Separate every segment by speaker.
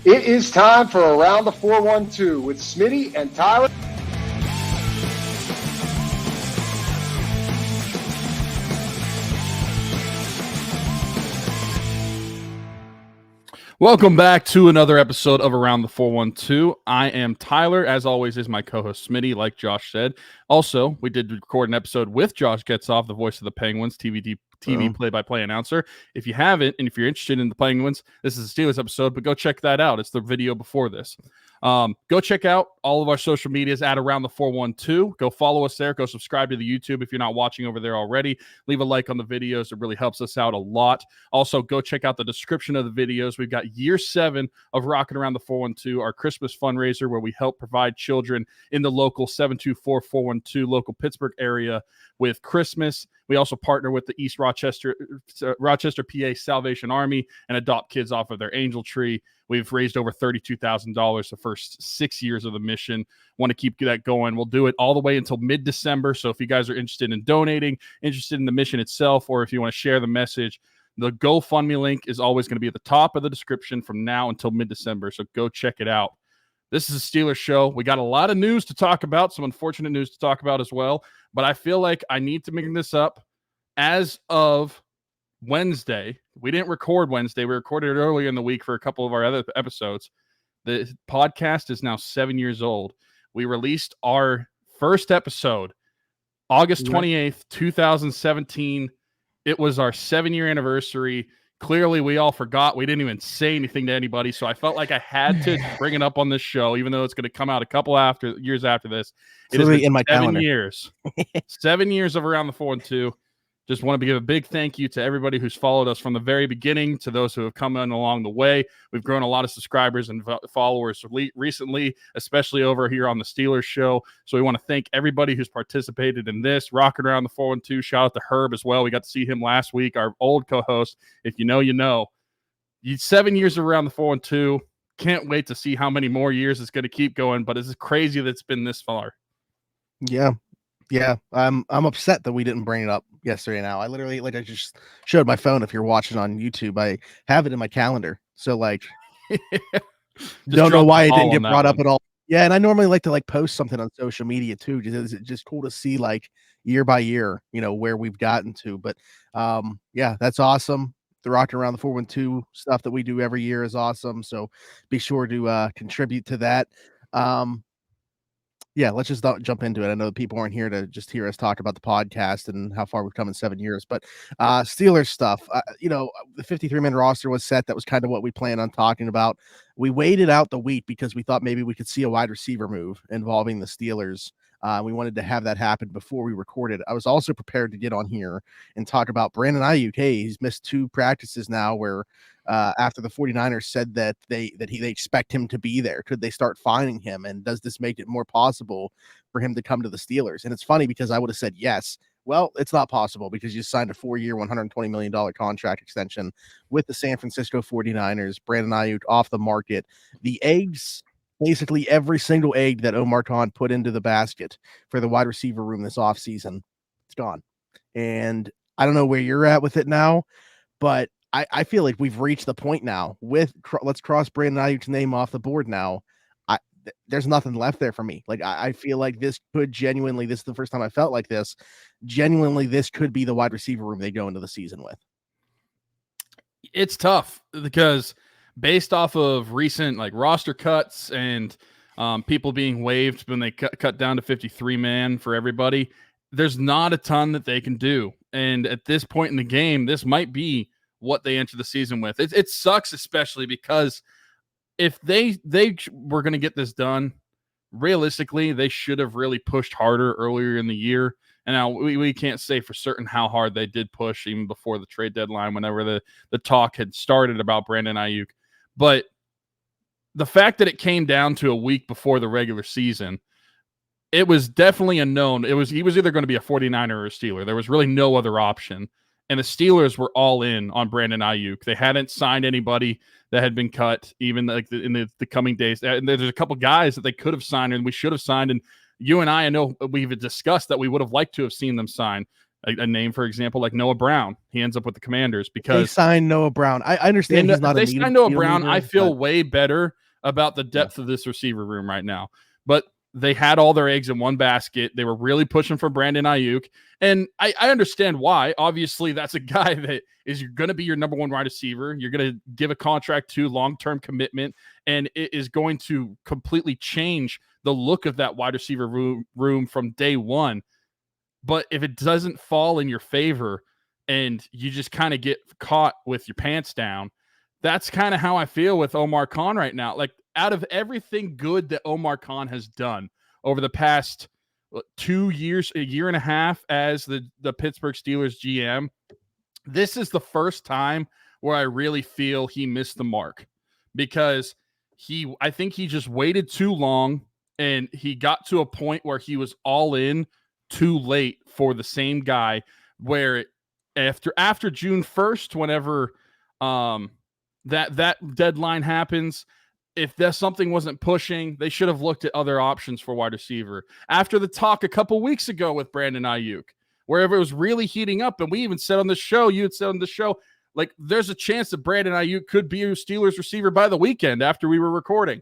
Speaker 1: It is time for Around the 412 with Smitty and Tyler.
Speaker 2: Welcome back to another episode of Around the 412. I am Tyler. As always, is my co-host Smitty, like Josh said. Also, we did record an episode with Josh Getzoff, the voice of the Penguins, TV play-by-play announcer. If you haven't, and if you're interested in the Penguins, this is a Steelers episode, but go check that out. It's the video before this. Go check out all of our social medias at Around the 412. Go follow us there. Go subscribe to the YouTube if you're not watching over there already. Leave a like on the videos. It really helps us out a lot. Also, go check out the description of the videos. We've got year 7 of Rocking Around the 412, our Christmas fundraiser where we help provide children in the local 724-412 local Pittsburgh area with Christmas. We also partner with the East Rochester, PA Salvation Army and adopt kids off of their angel tree. We've raised over $32,000 the first 6 years of the mission. Want to keep that going. We'll do it all the way until mid-December. So if you guys are interested in donating, interested in the mission itself, or if you want to share the message, the GoFundMe link is always going to be at the top of the description from now until mid-December. So go check it out. This is a Steelers show. We got a lot of news to talk about, some unfortunate news to talk about as well. But I feel like I need to bring this up. As of Wednesday, we didn't record Wednesday. We recorded it earlier in the week for a couple of our other episodes. The podcast is now 7 years old. We released our first episode August 28th, 2017. It was our 7-year anniversary. Clearly, we all forgot. We didn't even say anything to anybody, so I felt like I had to bring it up on this show, even though it's going to come out a couple years after this. It has been in my 7 calendar. Years. 7 years of Around the 412. Just want to give a big thank you to everybody who's followed us from the very beginning, to those who have come in along the way. We've grown a lot of subscribers and followers recently, especially over here on the Steelers show. So we want to thank everybody who's participated in this. Rocking Around the 412. Shout out to Herb as well. We got to see him last week, our old co-host. If you know, you know. 7 years Around the 412. Can't wait to see how many more years it's going to keep going, but it's crazy that it's been this far.
Speaker 3: Yeah, I'm upset that we didn't bring it up yesterday. Now I literally, I just showed my phone. If you're watching on YouTube, I have it in my calendar. So don't know why it didn't get brought up at all. Yeah, and I normally like to post something on social media too. It's just cool to see year by year, where we've gotten to. But yeah, that's awesome. The Rocking Around the 412 stuff that we do every year is awesome. So be sure to contribute to that. Yeah, let's just jump into it. I know that people aren't here to just hear us talk about the podcast and how far we've come in 7 years, but Steelers stuff, the 53-man roster was set. That was kind of what we planned on talking about. We waited out the week because we thought maybe we could see a wide receiver move involving the Steelers. We wanted to have that happen before we recorded. I was also prepared to get on here and talk about Brandon Aiyuk. Hey, he's missed 2 practices now where after the 49ers said that they expect him to be there. Could they start finding him? And does this make it more possible for him to come to the Steelers? And it's funny because I would have said yes. Well, it's not possible because you signed a 4-year, $120 million contract extension with the San Francisco 49ers. Brandon Aiyuk off the market. The eggs, basically every single egg that Omar Khan put into the basket for the wide receiver room this offseason, it's gone. And I don't know where you're at with it now, but I feel like we've reached the point now with let's cross Brandon Aiyuk's name off the board now. There's nothing left there for me. I feel like this could genuinely, this is the first time I felt like this, genuinely, this could be the wide receiver room they go into the season with.
Speaker 2: It's tough because based off of recent roster cuts and people being waived when they cut down to 53-man for everybody, there's not a ton that they can do. And at this point in the game, this might be what they enter the season with. It sucks, especially because if they were going to get this done, realistically, they should have really pushed harder earlier in the year. And now we can't say for certain how hard they did push even before the trade deadline, whenever the talk had started about Brandon Aiyuk. But the fact that it came down to a week before the regular season, it was definitely a known. He was either going to be a 49er or a Steeler. There was really no other option. And the Steelers were all in on Brandon Aiyuk. They hadn't signed anybody that had been cut, even in the coming days. And there's a couple guys that they could have signed and we should have signed. And you and I know we've discussed that we would have liked to have seen them sign. a name, for example, like Noah Brown. He ends up with the Commanders
Speaker 3: They
Speaker 2: because
Speaker 3: signed Noah Brown. I understand he's not
Speaker 2: they
Speaker 3: a
Speaker 2: signed Noah
Speaker 3: needle
Speaker 2: Brown.
Speaker 3: mover,
Speaker 2: I feel
Speaker 3: but
Speaker 2: way better about the depth of this receiver room right now. But they had all their eggs in one basket. They were really pushing for Brandon Aiyuk. And I understand why. Obviously, that's a guy that is going to be your number one wide receiver. You're going to give a contract to, long-term commitment, and it is going to completely change the look of that wide receiver room from day one. But if it doesn't fall in your favor and you just kind of get caught with your pants down, that's kind of how I feel with Omar Khan right now. Like, out of everything good that Omar Khan has done over the past 2 years, a year and a half as the Pittsburgh Steelers GM, this is the first time where I really feel he missed the mark, because I think he just waited too long, and he got to a point where he was all in too late for the same guy, where after June 1st, whenever that deadline happens, if something wasn't pushing, they should have looked at other options for wide receiver. After the talk a couple weeks ago with Brandon Aiyuk, wherever it was really heating up, and we even said on the show, you had said on the show, like, there's a chance that Brandon Aiyuk could be a Steelers receiver by the weekend after we were recording.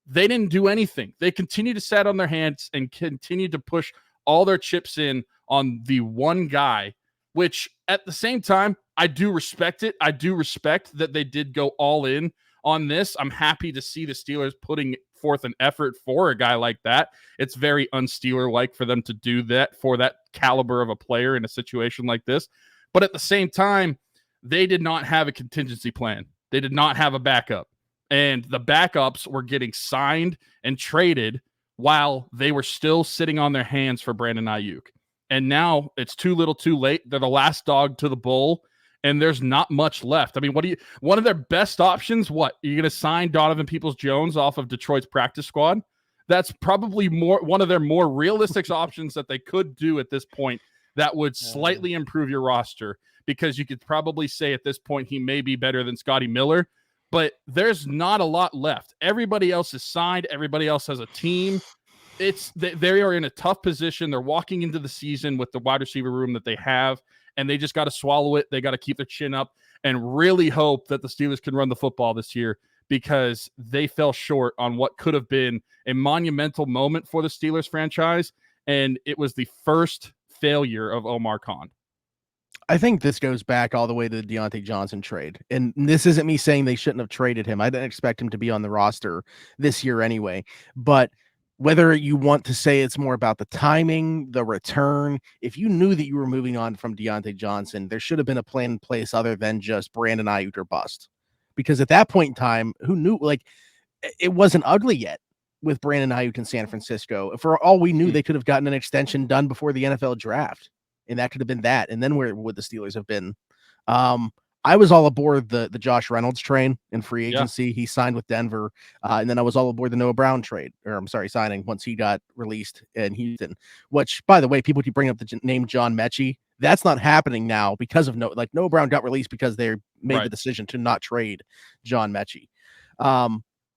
Speaker 2: They didn't do anything. They continued to sit on their hands and continued to push all their chips in on the one guy, which at the same time, I do respect it. I do respect that they did go all in on this. I'm happy to see the Steelers putting forth an effort for a guy like that. It's very un-Steeler-like for them to do that for that caliber of a player in a situation like this. But at the same time, they did not have a contingency plan. They did not have a backup. And the backups were getting signed and traded while they were still sitting on their hands for Brandon Aiyuk. And now it's too little too late. They're the last dog to the bull, and there's not much left. I mean, one of their best options, what? Are you going to sign Donovan Peoples-Jones off of Detroit's practice squad? That's probably one of their more realistic options that they could do at this point that would slightly improve your roster, because you could probably say at this point he may be better than Scotty Miller, but there's not a lot left. Everybody else is signed. Everybody else has a team. They are in a tough position. They're walking into the season with the wide receiver room that they have, and they just got to swallow it. They got to keep their chin up and really hope that the Steelers can run the football this year, because they fell short on what could have been a monumental moment for the Steelers franchise, and it was the first failure of Omar Khan.
Speaker 3: I think this goes back all the way to the Deontay Johnson trade. And this isn't me saying they shouldn't have traded him. I didn't expect him to be on the roster this year anyway. But whether you want to say it's more about the timing, the return, if you knew that you were moving on from Deontay Johnson, there should have been a plan in place other than just Brandon Aiyuk or bust. Because at that point in time, who knew? Like, it wasn't ugly yet with Brandon Aiyuk in San Francisco. For all we knew, they could have gotten an extension done before the NFL draft. And that could have been that. And then where would the Steelers have been? I was all aboard the Josh Reynolds train in free agency. Yeah. He signed with Denver. And then I was all aboard the Noah Brown signing once he got released in Houston, which, by the way, people keep bringing up the name John Mechie. That's not happening now because of Noah Brown got released because they made the decision to not trade John Mechie.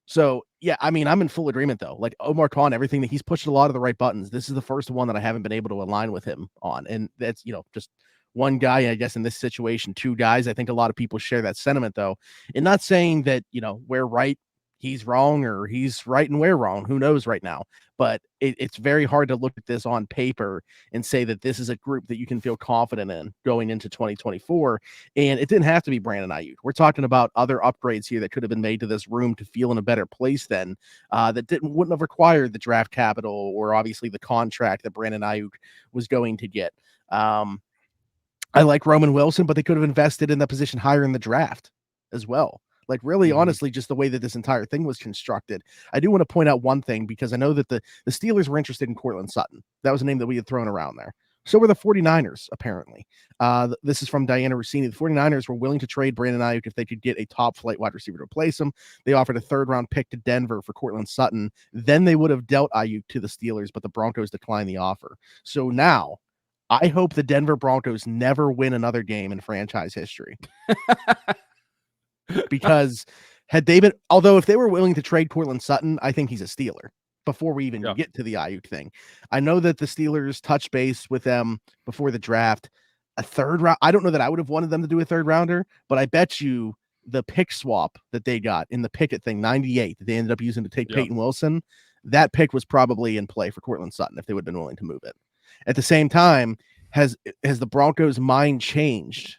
Speaker 3: So, yeah, I mean, I'm in full agreement, though. Like, Omar Khan, everything that he's pushed a lot of the right buttons. This is the first one that I haven't been able to align with him on. And that's, just one guy, I guess, in this situation, two guys. I think a lot of people share that sentiment, though. And not saying that, we're right, he's wrong, or he's right and we're wrong. Who knows right now? But it's very hard to look at this on paper and say that this is a group that you can feel confident in going into 2024. And it didn't have to be Brandon Aiyuk. We're talking about other upgrades here that could have been made to this room to feel in a better place then, that wouldn't have required the draft capital or obviously the contract that Brandon Aiyuk was going to get. I like Roman Wilson, but they could have invested in the position higher in the draft as well. Like, really, honestly, just the way that this entire thing was constructed. I do want to point out one thing, because I know that the Steelers were interested in Courtland Sutton. That was a name that we had thrown around there. So were the 49ers, apparently. This is from Diana Rossini. The 49ers were willing to trade Brandon Aiyuk if they could get a top-flight wide receiver to replace him. They offered a third-round pick to Denver for Courtland Sutton. Then they would have dealt Aiyuk to the Steelers, but the Broncos declined the offer. So now, I hope the Denver Broncos never win another game in franchise history. Because if they were willing to trade Courtland Sutton, I think he's a Steeler. before we even get to the Aiyuk thing. I know that the Steelers touched base with them before the draft. A third round. I don't know that I would have wanted them to do a third rounder, but I bet you the pick swap that they got in the Pickett thing, 98, that they ended up using to take Peyton Wilson, that pick was probably in play for Courtland Sutton if they would have been willing to move it. At the same time, has the Broncos' mind changed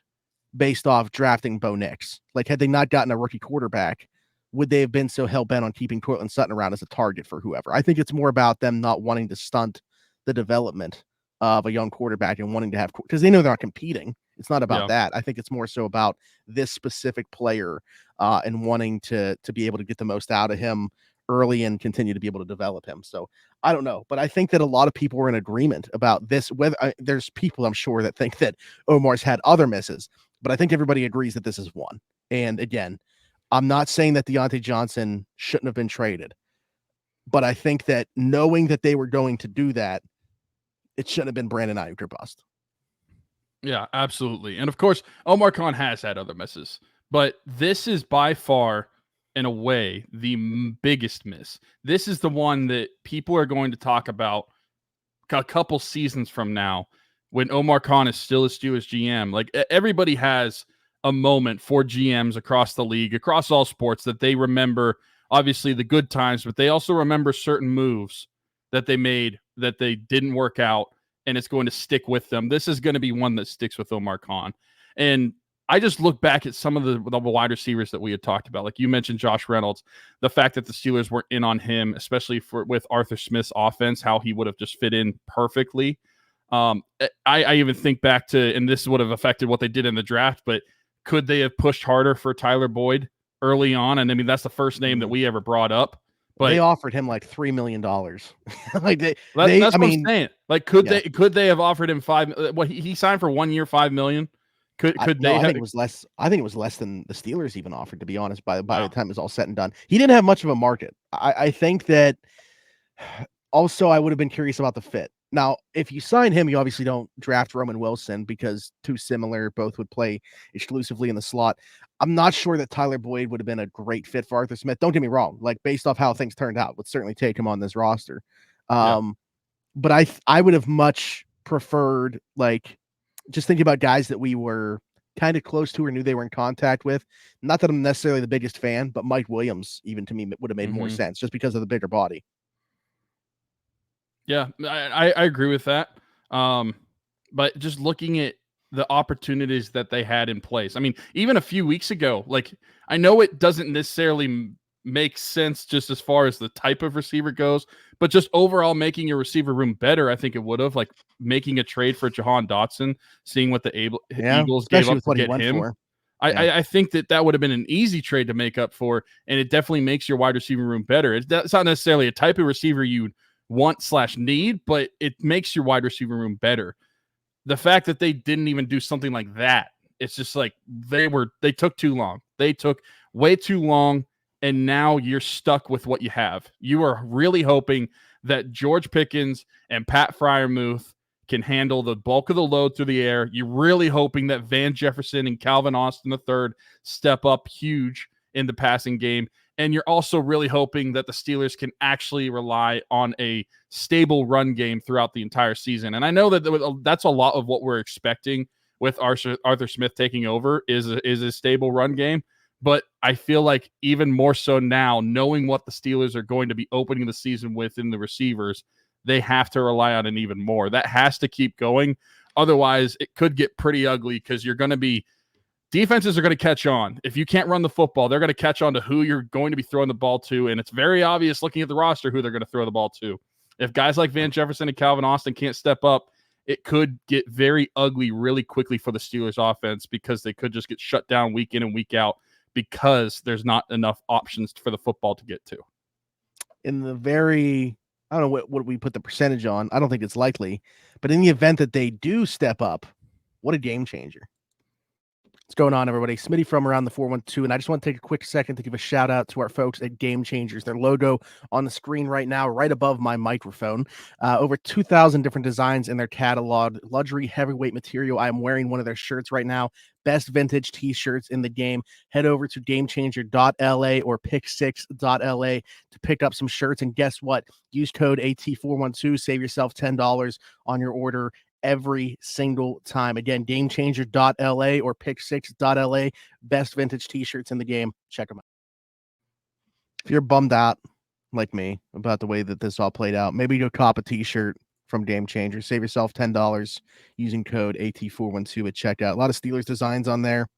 Speaker 3: based off drafting Bo Nix? Like, had they not gotten a rookie quarterback, would they have been so hell-bent on keeping Courtland Sutton around as a target for whoever? I think it's more about them not wanting to stunt the development of a young quarterback and wanting to have, because they know they're not competing. It's not about that. I think it's more so about this specific player and wanting to be able to get the most out of him early and continue to be able to develop him. So I don't know, but I think that a lot of people were in agreement about this. Whether there's people I'm sure that think that Omar's had other misses, but I think everybody agrees that this is one. And again, I'm not saying that Deontay Johnson shouldn't have been traded, but I think that knowing that they were going to do that, it shouldn't have been Brandon Aiyuk or bust.
Speaker 2: Yeah, absolutely. And of course, Omar Khan has had other misses, but this is by far, in a way, the biggest miss. This is the one that people are going to talk about a couple seasons from now when Omar Khan is still a Steelers GM. Like, everybody has a moment for GMs across the league, across all sports, that they remember, obviously, the good times, but they also remember certain moves that they made that they didn't work out, and it's going to stick with them. This is going to be one that sticks with Omar Khan. And I just look back at some of the wide receivers that we had talked about. Like you mentioned, Josh Reynolds, the fact that the Steelers weren't in on him, especially with Arthur Smith's offense, how he would have just fit in perfectly. I even think back to, and this would have affected what they did in the draft, but could they have pushed harder for Tyler Boyd early on? And I mean, that's the first name that we ever brought up. But
Speaker 3: they offered him like $3 million. Like
Speaker 2: that's what I'm saying. Like, could they have offered him he signed for 1 year, $5 million? Could they have?
Speaker 3: I think it was less. I think it was less than the Steelers even offered, to be honest, by the time it was all said and done. He didn't have much of a market. I think that also I would have been curious about the fit. Now, if you sign him, you obviously don't draft Roman Wilson because too similar, both would play exclusively in the slot. I'm not sure that Tyler Boyd would have been a great fit for Arthur Smith. Don't get me wrong. Like, based off how things turned out, would certainly take him on this roster. But I would have much preferred, like, just thinking about guys that we were kind of close to or knew they were in contact with. Not that I'm necessarily the biggest fan, but Mike Williams, even to me, would have made more sense just because of the bigger body.
Speaker 2: Yeah, I agree with that. But just looking at the opportunities that they had in place. I mean, even a few weeks ago, like, I know it doesn't necessarily make sense just as far as the type of receiver goes, but just overall making your receiver room better, I think it would have, like making a trade for Jahan Dotson, seeing what the Eagles gave up to get him. I think that would have been an easy trade to make up for, and it definitely makes your wide receiver room better. It's not necessarily a type of receiver you want/need, but it makes your wide receiver room better. The fact that they didn't even do something like that, it's just like they took too long. They took way too long, and now you're stuck with what you have. You are really hoping that George Pickens and Pat Freiermuth can handle the bulk of the load through the air. You're really hoping that Van Jefferson and Calvin Austin III step up huge in the passing game. And you're also really hoping that the Steelers can actually rely on a stable run game throughout the entire season. And I know that that's a lot of what we're expecting with Arthur Smith taking over is a stable run game. But I feel like even more so now, knowing what the Steelers are going to be opening the season with in the receivers, they have to rely on it even more. That has to keep going. Otherwise, it could get pretty ugly because defenses are going to catch on. If you can't run the football, they're going to catch on to who you're going to be throwing the ball to, and it's very obvious looking at the roster who they're going to throw the ball to. If guys like Van Jefferson and Calvin Austin can't step up, it could get very ugly really quickly for the Steelers offense because they could just get shut down week in and week out because there's not enough options for the football to get to.
Speaker 3: In the very, I don't know what we put the percentage on. I don't think it's likely, but in the event that they do step up, what a game changer. What's going on, everybody? Smitty from Around the 412, and I just want to take a quick second to give a shout out to our folks at Game Changers. Their logo on the screen right now, right above my microphone. Over 2,000 different designs in their catalog. Luxury heavyweight material. I am wearing one of their shirts right now. Best vintage t-shirts in the game. Head over to gamechanger.la or pick6.la to pick up some shirts. And guess what? Use code AT412. Save yourself $10 on your order every single time. Again, gamechanger.la or pick6.la. Best vintage t-shirts in the game. Check them out. If you're bummed out like me about the way that this all played out, maybe go cop a t-shirt from Game Changer. Save yourself $10 using code AT412 at checkout. A lot of Steelers designs on there.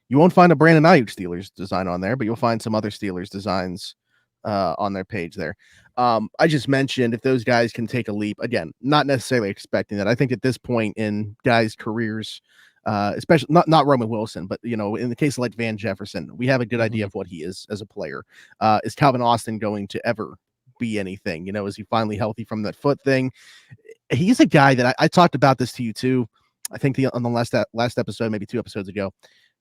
Speaker 3: You won't find a Brandon Aiyuk Steelers design on there, but you'll find some other Steelers designs on their page there. I just mentioned if those guys can take a leap, again, not necessarily expecting that. I think at this point in guys' careers, especially not Roman Wilson, but in the case of like Van Jefferson, we have a good idea of what he is as a player. Is Calvin Austin going to ever be anything? Is he finally healthy from that foot thing? He's a guy that I talked about this to you too. I think on the last episode, maybe 2 episodes ago,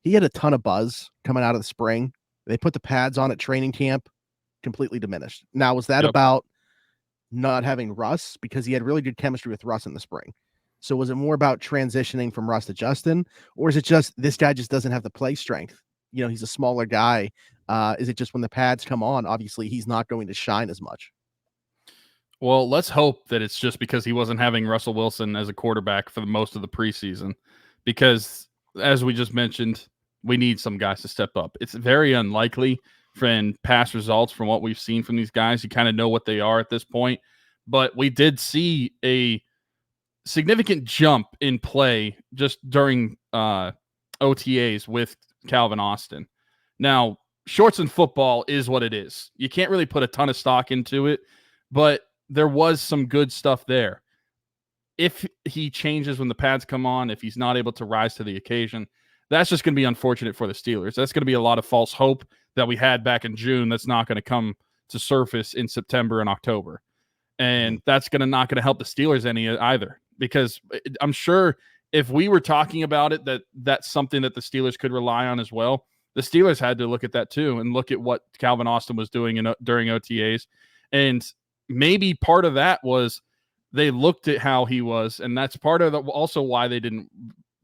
Speaker 3: he had a ton of buzz coming out of the spring. They put the pads on at training camp, completely diminished. Now, was that about not having Russ? Because he had really good chemistry with Russ in the spring. So was it more about transitioning from Russ to Justin? Or is it just this guy just doesn't have the play strength? He's a smaller guy. Is it just when the pads come on, obviously he's not going to shine as much?
Speaker 2: Well, let's hope that it's just because he wasn't having Russell Wilson as a quarterback for the most of the preseason. Because, as we just mentioned, we need some guys to step up. It's very unlikely from past results from what we've seen from these guys. You kind of know what they are at this point. But we did see a significant jump in play just during OTAs with Calvin Austin. Now, shorts in football is what it is. You can't really put a ton of stock into it, but there was some good stuff there. If he changes when the pads come on, if he's not able to rise to the occasion, that's just going to be unfortunate for the Steelers. That's going to be a lot of false hope that we had back in June that's not going to come to surface in September and October. And that's not going to help the Steelers any either, because I'm sure if we were talking about it, that's something that the Steelers could rely on as well. The Steelers had to look at that too and look at what Calvin Austin was doing during OTAs. And maybe part of that was they looked at how he was, and that's part of also why they didn't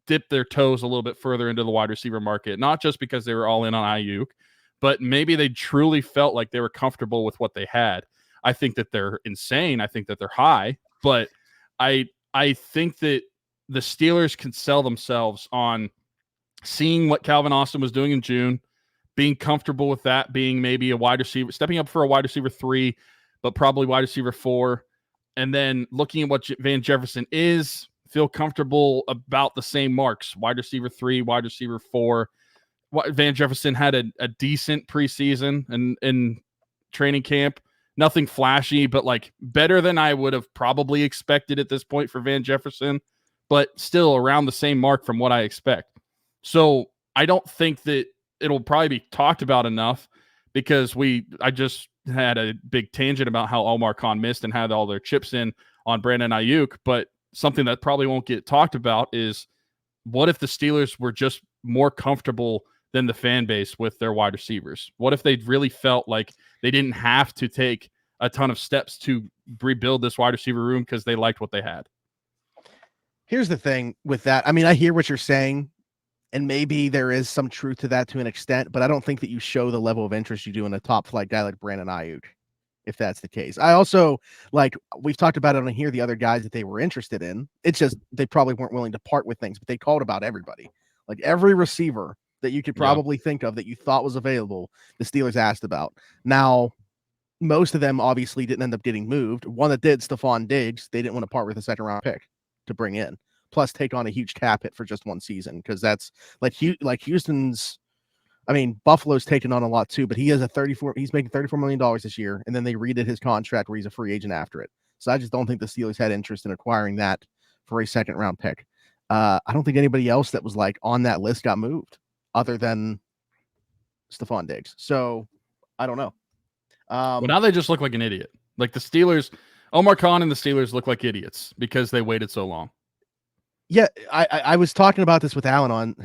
Speaker 2: dip their toes a little bit further into the wide receiver market, not just because they were all in on Aiyuk, but maybe they truly felt like they were comfortable with what they had. I think that they're insane. I think that they're high, but I think that the Steelers can sell themselves on seeing what Calvin Austin was doing in June, being comfortable with that, being maybe a wide receiver, stepping up for a wide receiver 3, but probably wide receiver 4, and then looking at what Van Jefferson is, feel comfortable about the same marks, wide receiver 3, wide receiver 4. Van Jefferson had a decent preseason and in training camp. Nothing flashy, but like better than I would have probably expected at this point for Van Jefferson, but still around the same mark from what I expect. So I don't think that it'll probably be talked about enough, because I just had a big tangent about how Omar Khan missed and had all their chips in on Brandon Aiyuk. But something that probably won't get talked about is what if the Steelers were just more comfortable than the fan base with their wide receivers? What if they really felt like they didn't have to take a ton of steps to rebuild this wide receiver room because they liked what they had?
Speaker 3: Here's the thing with that. I mean, I hear what you're saying, and maybe there is some truth to that to an extent, but I don't think that you show the level of interest you do in a top flight guy like Brandon Aiyuk, if that's the case. I also, like, we've talked about it on here, the other guys that they were interested in. It's just they probably weren't willing to part with things, but they called about everybody. Like every receiver that you could probably think of that you thought was available, the Steelers asked about. Now, most of them obviously didn't end up getting moved. One that did, Stephon Diggs, they didn't want to part with a second-round pick to bring in, plus take on a huge cap hit for just one season, because that's like Houston's. I mean, Buffalo's taken on a lot too, but he's making $34 million this year, and then they redid his contract where he's a free agent after it. So I just don't think the Steelers had interest in acquiring that for a second-round pick. I don't think anybody else that was like on that list got moved, other than Stephon Diggs. So I don't know.
Speaker 2: Well, now they just look like an idiot. Like the Steelers, Omar Khan and the Steelers look like idiots because they waited so long.
Speaker 3: Yeah, I was talking about this with Alan on.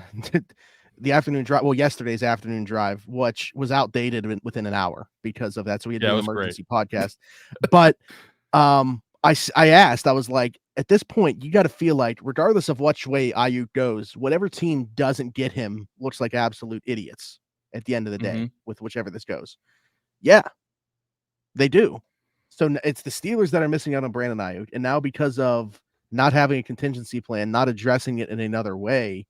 Speaker 3: the afternoon drive, well, yesterday's afternoon drive, which was outdated within an hour because of that. So we had to do an emergency podcast. But I asked, I was like, at this point, you got to feel like, regardless of which way Aiyuk goes, whatever team doesn't get him looks like absolute idiots at the end of the day with whichever this goes. Yeah, they do. So it's the Steelers that are missing out on Brandon Aiyuk. And now because of not having a contingency plan, not addressing it in another way,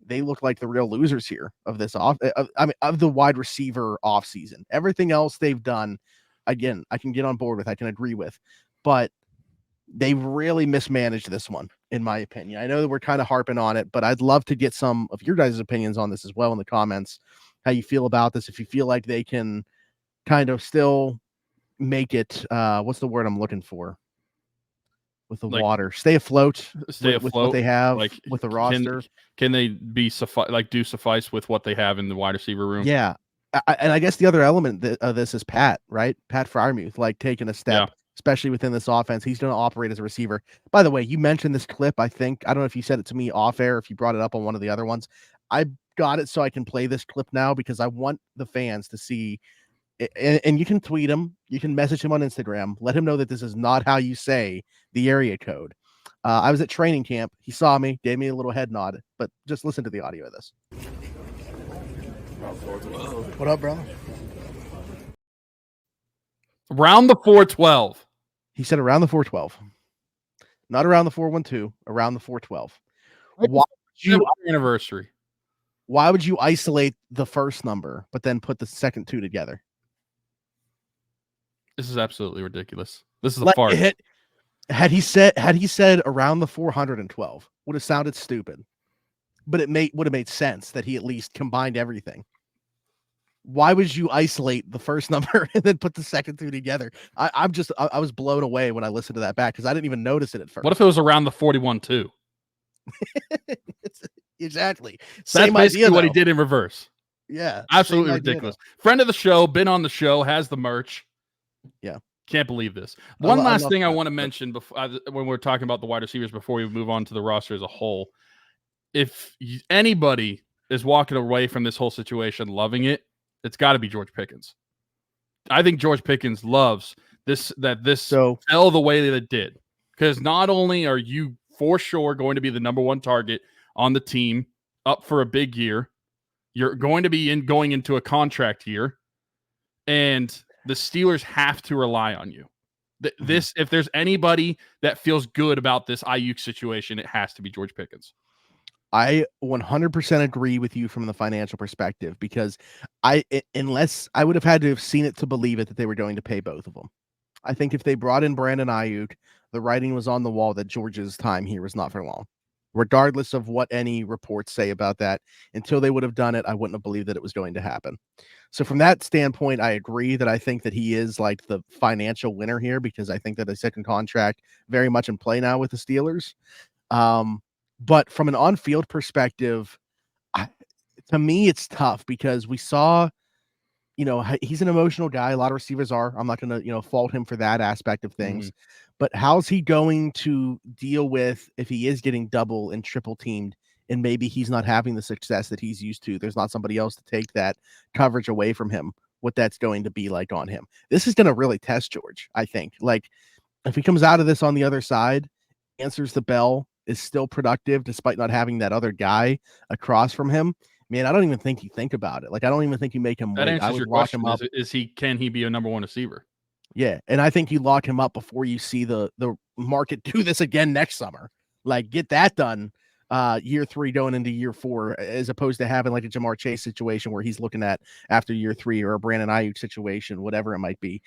Speaker 3: they look like the real losers here of this of the wide receiver offseason. Everything else they've done, again, I can get on board with, I can agree with, but they really mismanaged this one, in my opinion. I know that we're kind of harping on it, but I'd love to get some of your guys' opinions on this as well in the comments, how you feel about this, if you feel like they can kind of still make it, what's the word I'm looking for? With the water, stay afloat with what they have, like with the roster.
Speaker 2: Can they be suffice with what they have in the wide receiver room?
Speaker 3: Yeah. And I guess the other element of this is Pat, right? Pat Freiermuth, like taking a step, especially within this offense. He's going to operate as a receiver. By the way, you mentioned this clip. I don't know if you said it to me off air, if you brought it up on one of the other ones. I got it so I can play this clip now because I want the fans to see. And you can tweet him, you can message him on Instagram, let him know that this is not how you say the area code. I was at training camp. He saw me, gave me a little head nod, but just listen to the audio of this.
Speaker 4: What up, brother?
Speaker 2: Around the 412.
Speaker 3: He said around the 412. Not around the 412, around the 412. Why
Speaker 2: anniversary?
Speaker 3: Why would you isolate the first number, but then put the second two together?
Speaker 2: This is absolutely ridiculous. This is a farce.
Speaker 3: Had he said around the 412, would have sounded stupid, but would have made sense that he at least combined everything. Why would you isolate the first number and then put the second two together? I was blown away when I listened to that back because I didn't even notice it at first.
Speaker 2: What if it was around the 41 too?
Speaker 3: Exactly.
Speaker 2: Same idea. What he did in reverse.
Speaker 3: Yeah.
Speaker 2: Absolutely ridiculous. Friend of the show, been on the show, has the merch.
Speaker 3: Yeah.
Speaker 2: Can't believe this. One last thing I want to mention before when we're talking about the wide receivers before we move on to the roster as a whole. If anybody is walking away from this whole situation loving it, it's got to be George Pickens. I think George Pickens loves this fell the way that it did. Because not only are you for sure going to be the number one target on the team up for a big year, you're going to be going into a contract year, and the Steelers have to rely on you. If there's anybody that feels good about this Aiyuk situation, it has to be George Pickens.
Speaker 3: I 100% agree with you from the financial perspective because unless I would have had to have seen it to believe it that they were going to pay both of them. I think if they brought in Brandon Aiyuk, the writing was on the wall that George's time here was not for long. Regardless of what any reports say about that, until they would have done it, I wouldn't have believed that it was going to happen. So from that standpoint, I agree that I think that he is like the financial winner here because I think that a second contract very much in play now with the Steelers. But from an on-field perspective, to me, it's tough because we saw, he's an emotional guy. A lot of receivers are. I'm not going to, fault him for that aspect of things. But how's he going to deal with if he is getting double and triple teamed and maybe he's not having the success that he's used to? There's not somebody else to take that coverage away from him, what that's going to be like on him. This is going to really test George, I think. Like, if he comes out of this on the other side, answers the bell, is still productive despite not having that other guy across from him, man, I don't even think you think about it. Like, I don't even think you make him wait.
Speaker 2: That answers
Speaker 3: I would
Speaker 2: your
Speaker 3: lock
Speaker 2: question.
Speaker 3: him up.
Speaker 2: Can he be a number one receiver?
Speaker 3: Yeah, and I think you lock him up before you see the market do this again next summer. Like, get that done year 3 going into year 4, as opposed to having like a Jamar Chase situation where he's looking at after year 3, or a Brandon Aiyuk situation, whatever it might be.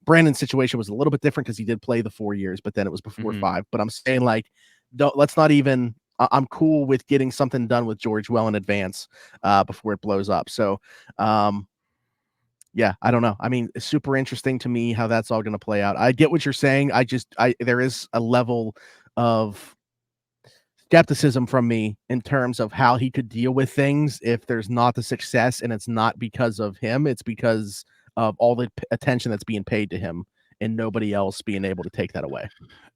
Speaker 3: Brandon's situation was a little bit different because he did play the 4 years, but then it was before 5. But I'm saying, like, let's not even. I'm cool with getting something done with George well in advance before it blows up. So, yeah, I don't know. I mean, it's super interesting to me how that's all going to play out. I get what you're saying. There is a level of skepticism from me in terms of how he could deal with things if there's not the success, and it's not because of him. It's because of all the attention that's being paid to him and nobody else being able to take that away.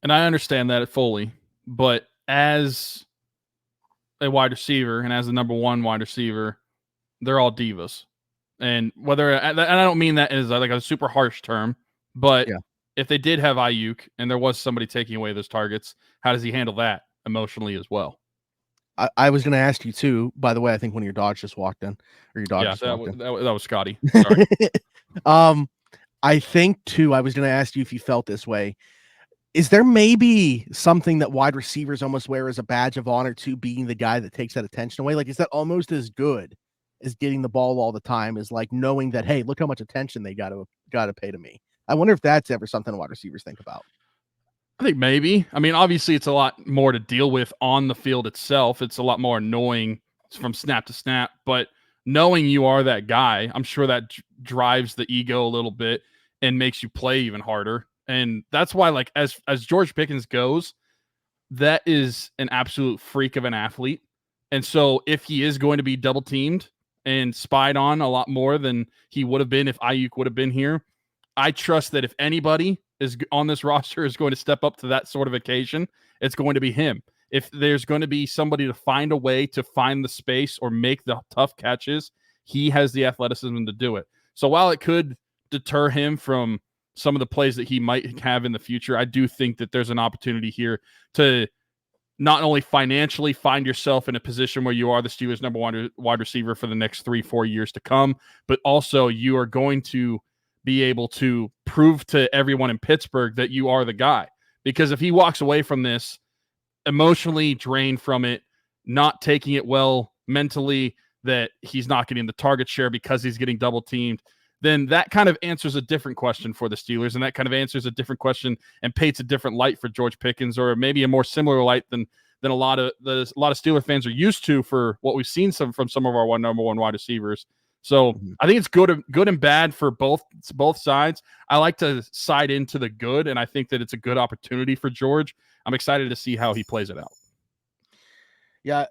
Speaker 2: And I understand that fully, but as a wide receiver and as the number one wide receiver, they're all divas. And and I don't mean that as like a super harsh term, but if they did have Aiyuk and there was somebody taking away those targets, how does he handle that emotionally as well?
Speaker 3: I was going to ask you too. By the way, I think one of your dogs just walked in, or your dog just walked in.
Speaker 2: That was Scotty. Sorry.
Speaker 3: I think too. I was going to ask you if you felt this way. Is there maybe something that wide receivers almost wear as a badge of honor to being the guy that takes that attention away? Like, is that almost as good as getting the ball all the time? Is like knowing that, hey, look how much attention they got to pay to me. I wonder if that's ever something wide receivers think about.
Speaker 2: I think maybe. I mean, obviously, it's a lot more to deal with on the field itself. It's a lot more annoying from snap to snap. But knowing you are that guy, I'm sure that drives the ego a little bit and makes you play even harder. And that's why, like, as George Pickens goes, that is an absolute freak of an athlete. And so if he is going to be double teamed and spied on a lot more than he would have been if Aiyuk would have been here, I trust that if anybody is on this roster is going to step up to that sort of occasion, it's going to be him. If there's going to be somebody to find a way to find the space or make the tough catches, he has the athleticism to do it. So while it could deter him from some of the plays that he might have in the future, I do think that there's an opportunity here to not only financially find yourself in a position where you are the Steelers' number one wide receiver for the next 3-4 years to come, but also you are going to be able to prove to everyone in Pittsburgh that you are the guy. Because if he walks away from this emotionally drained from it, not taking it well mentally, that he's not getting the target share because he's getting double teamed, then that kind of answers a different question for the Steelers, and that kind of answers a different question and paints a different light for George Pickens, or maybe a more similar light than a lot of Steeler fans are used to for what we've seen from some of our number one wide receivers. So I think it's good and bad for both sides. I like to side into the good, and I think that it's a good opportunity for George. I'm excited to see how he plays it out.
Speaker 3: Yeah,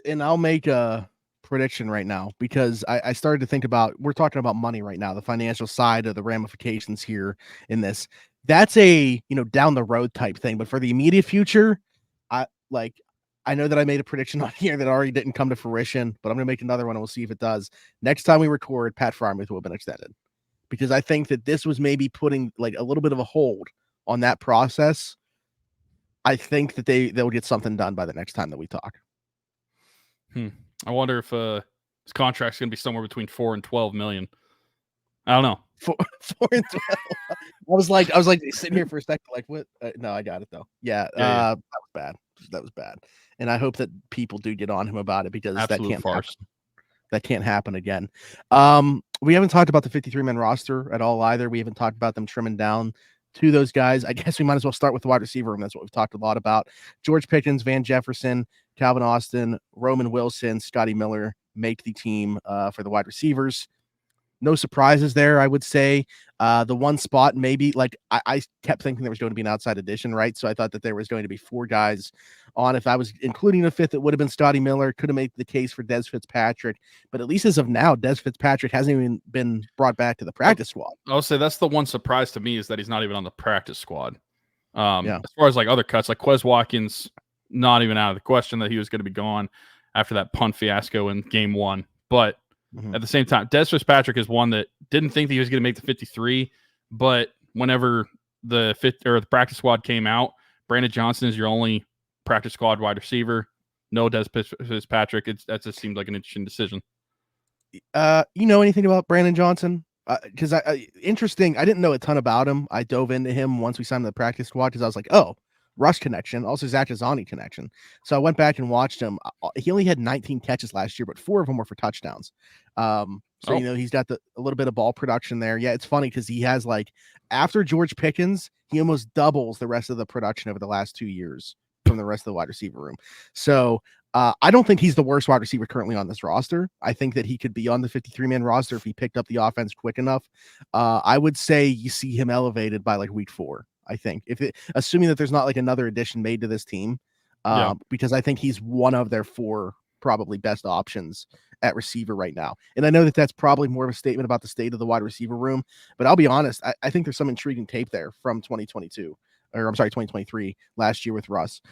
Speaker 3: and I'll make a prediction right now because I started to think about, we're talking about money right now, the financial side of the ramifications here in this. That's a, down the road type thing, but for the immediate future, I know that I made a prediction on here that already didn't come to fruition, but I'm going to make another one and we'll see if it does. Next time we record, Pat Freiermuth will have been extended, because I think that this was maybe putting like a little bit of a hold on that process. I think that they'll get something done by the next time that we talk.
Speaker 2: I wonder if his contract's going to be somewhere between $4 and $12 million. I don't know.
Speaker 3: 4 and 12. I was like sitting here for a second, like what? No, I got it though. Yeah. That was bad. That was bad. And I hope that people do get on him about it, because
Speaker 2: absolute
Speaker 3: that can't
Speaker 2: farce.
Speaker 3: happen. That can't happen again. We haven't talked about the 53-man roster at all either. We haven't talked about them trimming down to those guys. I guess we might as well start with the wide receiver room. That's what we've talked a lot about. George Pickens, Van Jefferson, Calvin Austin, Roman Wilson, Scotty Miller make the team for the wide receivers. No surprises there, I would say. The one spot, maybe, like I kept thinking there was going to be an outside addition, right? So I thought that there was going to be 4 guys on. If I was including a fifth, it would have been Scotty Miller. Could have made the case for Dez Fitzpatrick. But at least as of now, Dez Fitzpatrick hasn't even been brought back to the practice squad.
Speaker 2: I'll say that's the one surprise to me, is that he's not even on the practice squad.
Speaker 3: As
Speaker 2: far as like other cuts, like Quez Watkins, not even out of the question that he was going to be gone after that punt fiasco in game 1. But at the same time, Dez Fitzpatrick is one that didn't think that he was going to make the 53, but whenever the practice squad came out, Brandon Johnson is your only practice squad wide receiver. No Dez Fitzpatrick. That just seemed like an interesting decision.
Speaker 3: You know anything about Brandon Johnson? Because interesting. I didn't know a ton about him. I dove into him once we signed the practice squad, because I was like, oh, Rush connection, also Zach Azani connection. So I went back and watched him. He only had 19 catches last year, but 4 of them were for touchdowns. He's got a little bit of ball production there. Yeah, it's funny because he has, like, after George Pickens, he almost doubles the rest of the production over the last 2 years from the rest of the wide receiver room. So I don't think he's the worst wide receiver currently on this roster. I think that he could be on the 53-man roster if he picked up the offense quick enough. I would say you see him elevated by like week 4. I think, assuming that there's not like another addition made to this team, because I think he's one of their 4 probably best options at receiver right now. And I know that that's probably more of a statement about the state of the wide receiver room, but I'll be honest, I think there's some intriguing tape there from 2023 last year with Russ.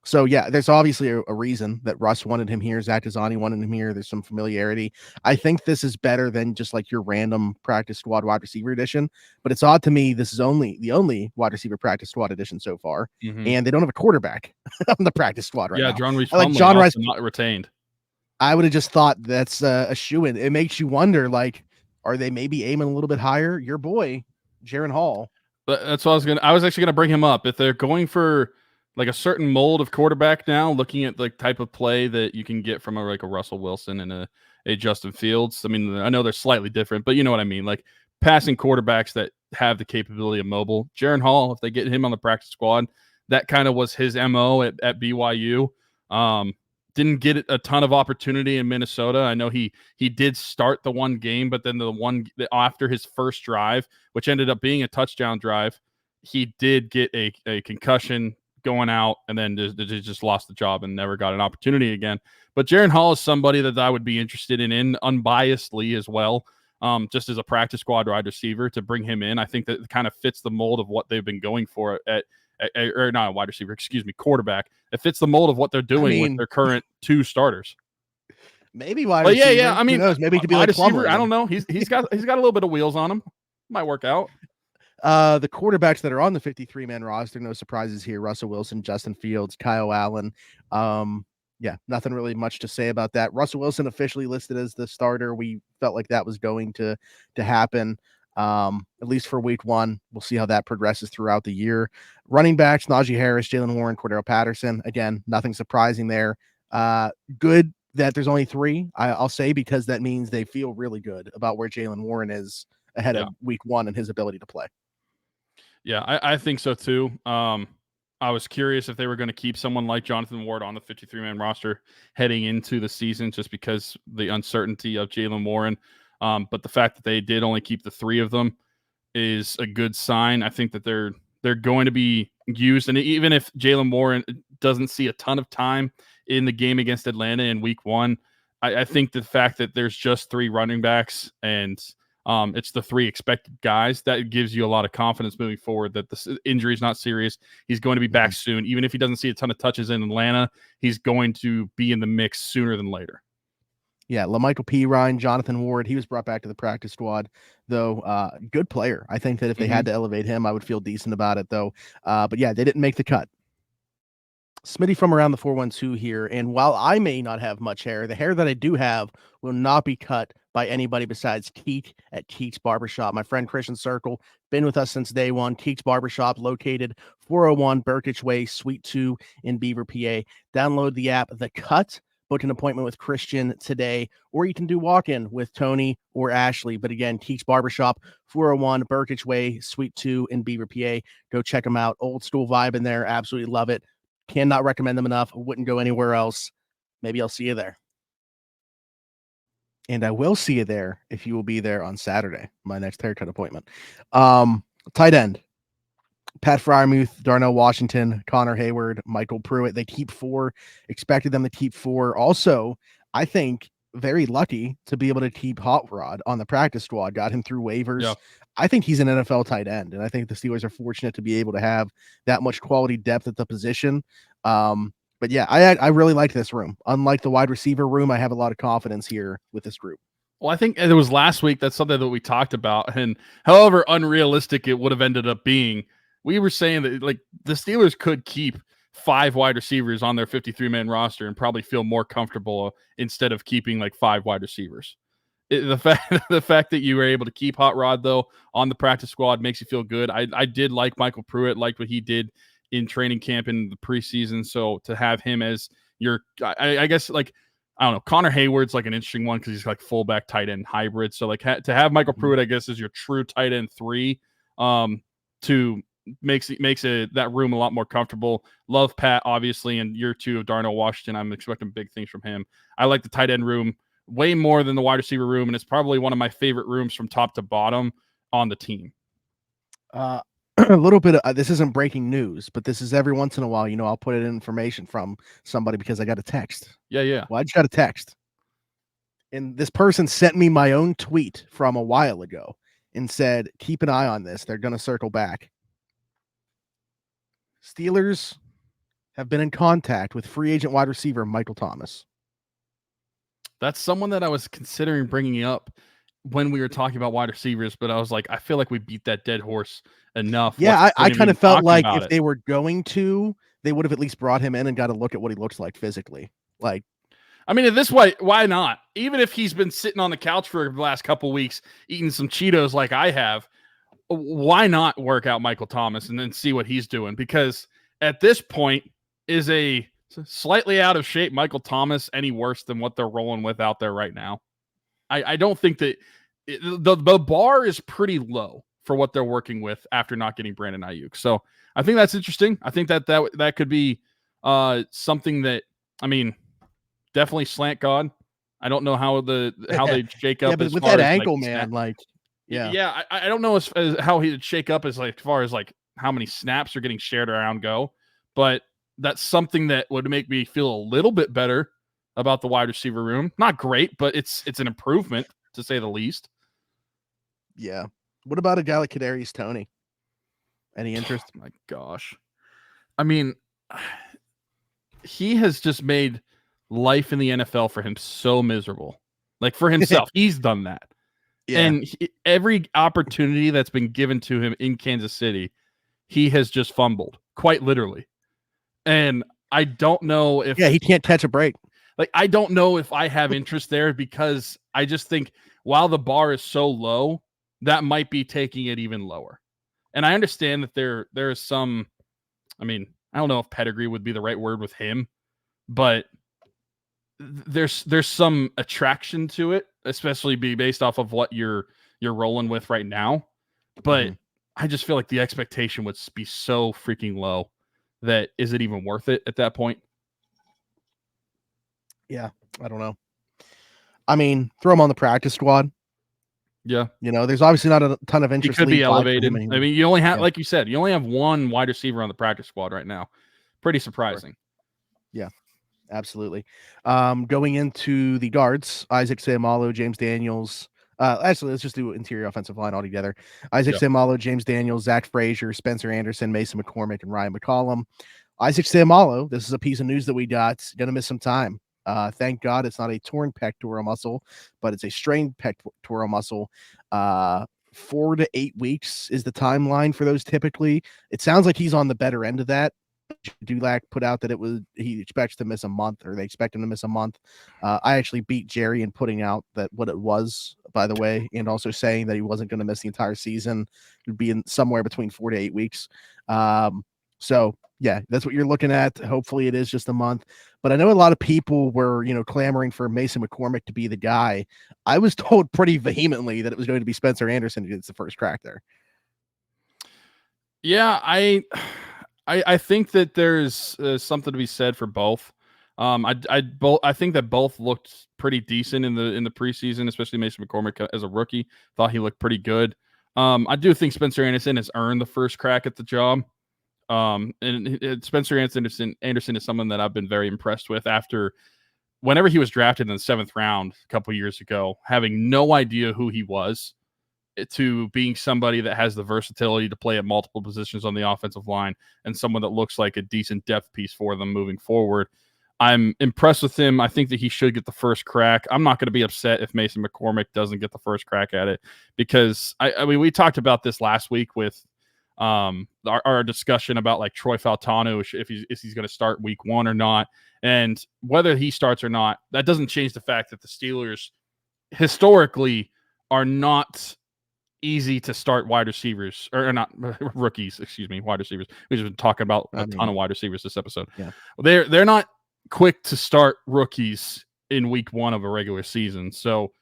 Speaker 3: So yeah, there's obviously a reason that Russ wanted him here. Zach Dezzani wanted him here. There's some familiarity. I think this is better than just like your random practice squad wide receiver edition. But it's odd to me. This is the only wide receiver practice squad edition so far, and they don't have a quarterback on the practice squad right now.
Speaker 2: John Reese
Speaker 3: I like John Rice,
Speaker 2: not retained.
Speaker 3: I would have just thought that's a shoo-in. It makes you wonder, like, are they maybe aiming a little bit higher? Your boy, Jaron Hall.
Speaker 2: But that's what I was actually gonna bring him up. If they're going for like a certain mold of quarterback now, looking at the type of play that you can get from a Russell Wilson and a Justin Fields. I mean, I know they're slightly different, but you know what I mean. Like passing quarterbacks that have the capability of mobile. Jaron Hall, if they get him on the practice squad, that kind of was his MO at BYU. Didn't get a ton of opportunity in Minnesota. I know he did start the one game, but then the one after his first drive, which ended up being a touchdown drive, he did get a concussion going out, and then just lost the job and never got an opportunity again. But Jaron Hall is somebody that I would be interested in unbiasedly as well, just as a practice squad wide receiver to bring him in. I think that kind of fits the mold of what they've been going for or not a wide receiver, excuse me, quarterback. It fits the mold of what they're doing with their current two starters.
Speaker 3: Maybe wide receiver.
Speaker 2: Yeah. I mean,
Speaker 3: who knows? Maybe it could be like Plumlee.
Speaker 2: I don't know. He's got a little bit of wheels on him. Might work out.
Speaker 3: The quarterbacks that are on the 53-man roster, no surprises here. Russell Wilson, Justin Fields, Kyle Allen. Yeah, nothing really much to say about that. Russell Wilson officially listed as the starter. We felt like that was going to happen. At least for week one. We'll see how that progresses throughout the year. Running backs, Najee Harris, Jalen Warren, Cordero Patterson. Again, nothing surprising there. Good that there's only three, I'll say, because that means they feel really good about where Jalen Warren is ahead of week one and his ability to play.
Speaker 2: Yeah, I think so too. I was curious if they were going to keep someone like Jonathan Ward on the 53-man roster heading into the season just because the uncertainty of Jalen Warren. But the fact that they did only keep the three of them is a good sign. I think that they're going to be used. And even if Jalen Warren doesn't see a ton of time in the game against Atlanta in week one, I think the fact that there's just three running backs and it's the three expected guys, that gives you a lot of confidence moving forward that the injury is not serious. He's going to be back soon. Even if he doesn't see a ton of touches in Atlanta, he's going to be in the mix sooner than later.
Speaker 3: Yeah, LaMichael Pirine, Jonathan Ward, he was brought back to the practice squad, though. Good player. I think that if they had to elevate him, I would feel decent about it, though. But yeah, they didn't make the cut. Smitty from around the 412 here, and while I may not have much hair, the hair that I do have will not be cut by anybody besides Keek at Keek's Barbershop. My friend Christian Circle, been with us since day one. Keek's Barbershop, located 401 Burkitch Way, Suite 2 in Beaver, PA. Download the app, The Cut. Book an appointment with Christian today, or you can do walk-in with Tony or Ashley. But again, Keek's Barbershop, 401 Burkitch Way, Suite 2 in Beaver, PA. Go check them out. Old school vibe in there. Absolutely love it. Cannot recommend them enough. Wouldn't go anywhere else. Maybe I'll see you there. And I will see you there if you will be there on Saturday, my next haircut appointment. Tight end. Pat Freiermuth, Darnell Washington, Connor Heyward, Michael Pruitt. They keep four. Expected them to keep four. Also, I think very lucky to be able to keep Hot Rod on the practice squad. Got him through waivers. Yeah. I think he's an NFL tight end, and I think the Steelers are fortunate to be able to have that much quality depth at the position. But yeah, I really like this room. Unlike the wide receiver room, I have a lot of confidence here with this group.
Speaker 2: Well, I think it was last week. That's something that we talked about, and however unrealistic it would have ended up being, we were saying that like the Steelers could keep 5 wide receivers on their 53-man roster and probably feel more comfortable instead of keeping like 5 wide receivers. The fact that you were able to keep Hot Rod though on the practice squad makes you feel good. I did like Michael Pruitt, liked what he did in training camp in the preseason. So to have him as your, I guess like, I don't know, Connor Heyward's like an interesting one because he's like fullback tight end hybrid. So like to have Michael Pruitt, I guess, is your true tight end 3, to makes that room a lot more comfortable. Love Pat, obviously, and year 2 of Darnell Washington. I'm expecting big things from him. I like the tight end room way more than the wide receiver room, and it's probably one of my favorite rooms from top to bottom on the team.
Speaker 3: A little bit of this isn't breaking news, but this is every once in a while, I'll put in information from somebody because I got a text.
Speaker 2: Yeah.
Speaker 3: Well, I just got a text. And this person sent me my own tweet from a while ago and said, keep an eye on this. They're going to circle back. Steelers have been in contact with free agent wide receiver Michael Thomas.
Speaker 2: That's someone that I was considering bringing up when we were talking about wide receivers, but I was like, I feel like we beat that dead horse enough.
Speaker 3: Yeah, I kind of felt like if
Speaker 2: it.
Speaker 3: they were going to, they would have at least brought him in and got a look at what he looks like physically. Like,
Speaker 2: I mean, at this point, why not? Even if he's been sitting on the couch for the last couple weeks eating some Cheetos like I have, why not work out Michael Thomas and then see what he's doing? Because at this point, is a slightly out of shape Michael Thomas any worse than what they're rolling with out there right now? I don't think that the bar is pretty low for what they're working with after not getting Brandon Aiyuk. So I think that's interesting. I think that could be something that, I mean, definitely slant God. I don't know how they shake up.
Speaker 3: Yeah, but
Speaker 2: as
Speaker 3: with
Speaker 2: far
Speaker 3: that
Speaker 2: as,
Speaker 3: ankle,
Speaker 2: like,
Speaker 3: man, like,
Speaker 2: yeah. I don't know as how he'd shake up as far as like how many snaps are getting shared around go, but that's something that would make me feel a little bit better about the wide receiver room. Not great, but it's an improvement to say the least.
Speaker 3: Yeah. What about a guy like Kadarius Toney? Any interest?
Speaker 2: Oh my gosh. I mean, he has just made life in the NFL for him so miserable. Like for himself, he's done that. Yeah. And every opportunity that's been given to him in Kansas City, he has just fumbled, quite literally. And I don't know if...
Speaker 3: Yeah, he can't catch a break.
Speaker 2: Like, I don't know if I have interest there because I just think while the bar is so low, that might be taking it even lower. And I understand that there is some... I mean, I don't know if pedigree would be the right word with him, but there's some attraction to it, especially based off of what you're rolling with right now. But I just feel like the expectation would be so freaking low that is it even worth it at that point?
Speaker 3: Yeah, I don't know. I mean, throw him on the practice squad.
Speaker 2: Yeah.
Speaker 3: You know, there's obviously not a ton of interest.
Speaker 2: He could be elevated. I mean, you only have, like you said, you only have one wide receiver on the practice squad right now. Pretty surprising.
Speaker 3: Yeah, absolutely. Going into the guards, Isaac Seumalo, James Daniels. Actually, let's just do interior offensive line altogether. Isaac Seumalo, James Daniels, Zach Frazier, Spencer Anderson, Mason McCormick, and Ryan McCollum. Isaac Seumalo, this is a piece of news that we got. Going to miss some time. Thank God it's not a torn pectoral muscle, but it's a strained pectoral muscle. 4 to 8 weeks is the timeline for those typically. It sounds like he's on the better end of that. Dulac put out that he expects to miss a month, or they expect him to miss a month. I actually beat Jerry in putting out that what it was, by the way, and also saying that he wasn't going to miss the entire season. It would be in somewhere between 4 to 8 weeks. So yeah, that's what you're looking at. Hopefully it is just a month, but I know a lot of people were, clamoring for Mason McCormick to be the guy. I was told pretty vehemently that it was going to be Spencer Anderson who gets the first crack there.
Speaker 2: Yeah, I think that there's something to be said for both. I think that both looked pretty decent in the preseason, especially Mason McCormick as a rookie. Thought he looked pretty good. I do think Spencer Anderson has earned the first crack at the job. And Spencer Anderson is someone that I've been very impressed with after whenever he was drafted in the 7th round a couple years ago, having no idea who he was, to being somebody that has the versatility to play at multiple positions on the offensive line and someone that looks like a decent depth piece for them moving forward. I'm impressed with him. I think that he should get the first crack. I'm not going to be upset if Mason McCormick doesn't get the first crack at it, because I mean, we talked about this last week with our discussion about like Troy Fautanu, if he's going to start week 1 or not, and whether he starts or not, that doesn't change the fact that the Steelers historically are not easy to start wide receivers, or not rookies, wide receivers. We've been talking about a ton of wide receivers this episode.
Speaker 3: Yeah.
Speaker 2: They're not quick to start rookies in week 1 of a regular season. So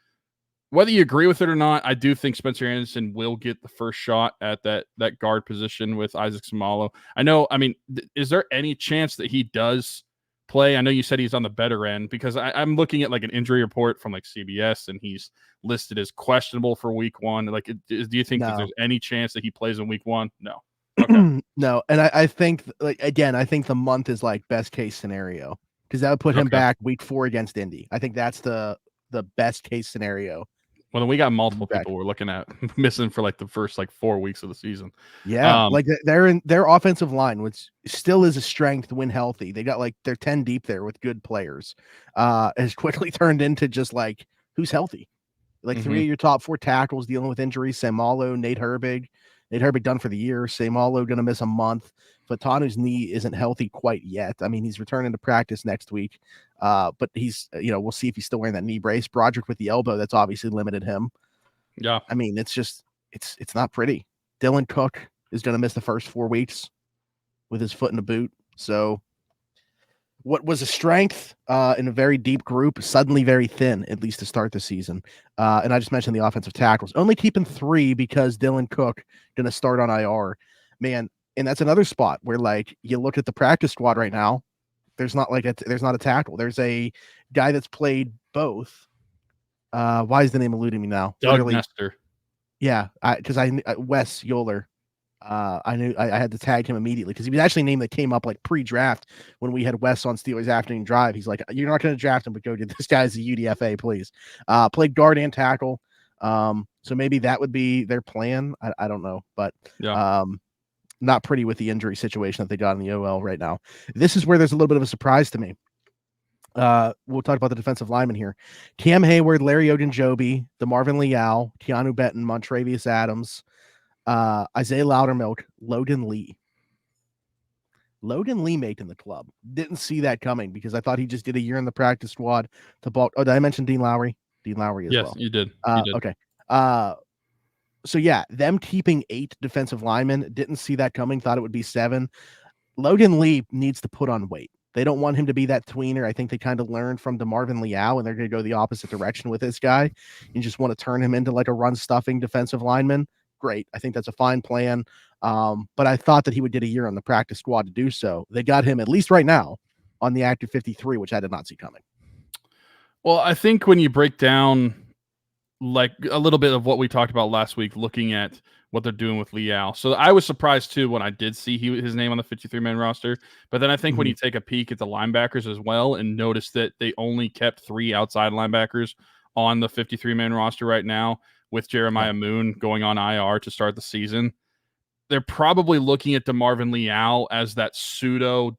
Speaker 2: whether you agree with it or not, I do think Spencer Anderson will get the first shot at that guard position with Isaac Seumalo. I mean, is there any chance that he does play? I know you said he's on the better end, because I'm looking at like an injury report from like CBS, and he's listed as questionable for week 1. Like, do you think that there's any chance that he plays in week 1? No. Okay.
Speaker 3: No. And I think, like, again, I think the month is like best case scenario, because that would put him back week 4 against Indy. I think that's the best case scenario.
Speaker 2: Well, then we got multiple people we're looking at missing for like the first 4 weeks of the season.
Speaker 3: Yeah, they're in their offensive line, which still is a strength when healthy. They got they're 10 deep there with good players. Has quickly turned into just who's healthy. Three of your top 4 tackles dealing with injuries: Samalo, Nate Herbig. Nate Herbig done for the year. Samalo going to miss a month. Fatanu's knee isn't healthy quite yet. I mean, he's returning to practice next week, but he's we'll see if he's still wearing that knee brace. Broderick with the elbow, that's obviously limited him.
Speaker 2: Yeah,
Speaker 3: I mean, it's just it's not pretty. Dylan Cook is going to miss the first 4 weeks with his foot in a boot. So what was a strength in a very deep group, suddenly very thin, at least to start the season. And I just mentioned the offensive tackles, only keeping 3 because Dylan Cook going to start on IR. Man, and that's another spot where you look at the practice squad right now, there's not there's not a tackle. There's a guy that's played both. Why is the name eluding me now?
Speaker 2: Doug Nestor.
Speaker 3: Yeah, because Wes Yoler. I knew I had to tag him immediately because he was actually a name that came up pre-draft when we had Wes on Steelers Afternoon Drive. He's like, "You're not going to draft him, but go get this guy as a UDFA, please." Played guard and tackle. So maybe that would be their plan. I don't know, but not pretty with the injury situation that they got in the OL right now. This is where there's a little bit of a surprise to me. We'll talk about the defensive linemen here. Cam Heyward, Larry Ogunjobi, DeMarvin Leal, Keanu Benton, Montravius Adams, Isaiah Loudermilk, Logan Lee. Logan Lee making the club. Didn't see that coming because I thought he just did a year in the practice squad to bulk. Oh, did I mention Dean Lowry? Dean Lowry as well.
Speaker 2: Yes, you did.
Speaker 3: Okay. So yeah, them keeping 8 defensive linemen, didn't see that coming, thought it would be 7. Logan Lee needs to put on weight. They don't want him to be that tweener. I think they kind of learned from DeMarvin Leal, and they're going to go the opposite direction with this guy. You just want to turn him into a run-stuffing defensive lineman. Great. I think that's a fine plan. But I thought that he would get a year on the practice squad to do so. They got him, at least right now, on the active 53, which I did not see coming.
Speaker 2: Well, I think when you break down a little bit of what we talked about last week, looking at what they're doing with Leal. So I was surprised too when I did see his name on the 53-man roster. But then I think when you take a peek at the linebackers as well and notice that they only kept 3 outside linebackers on the 53-man roster right now, with Jeremiah Moon going on IR to start the season, they're probably looking at DeMarvin Leal as that pseudo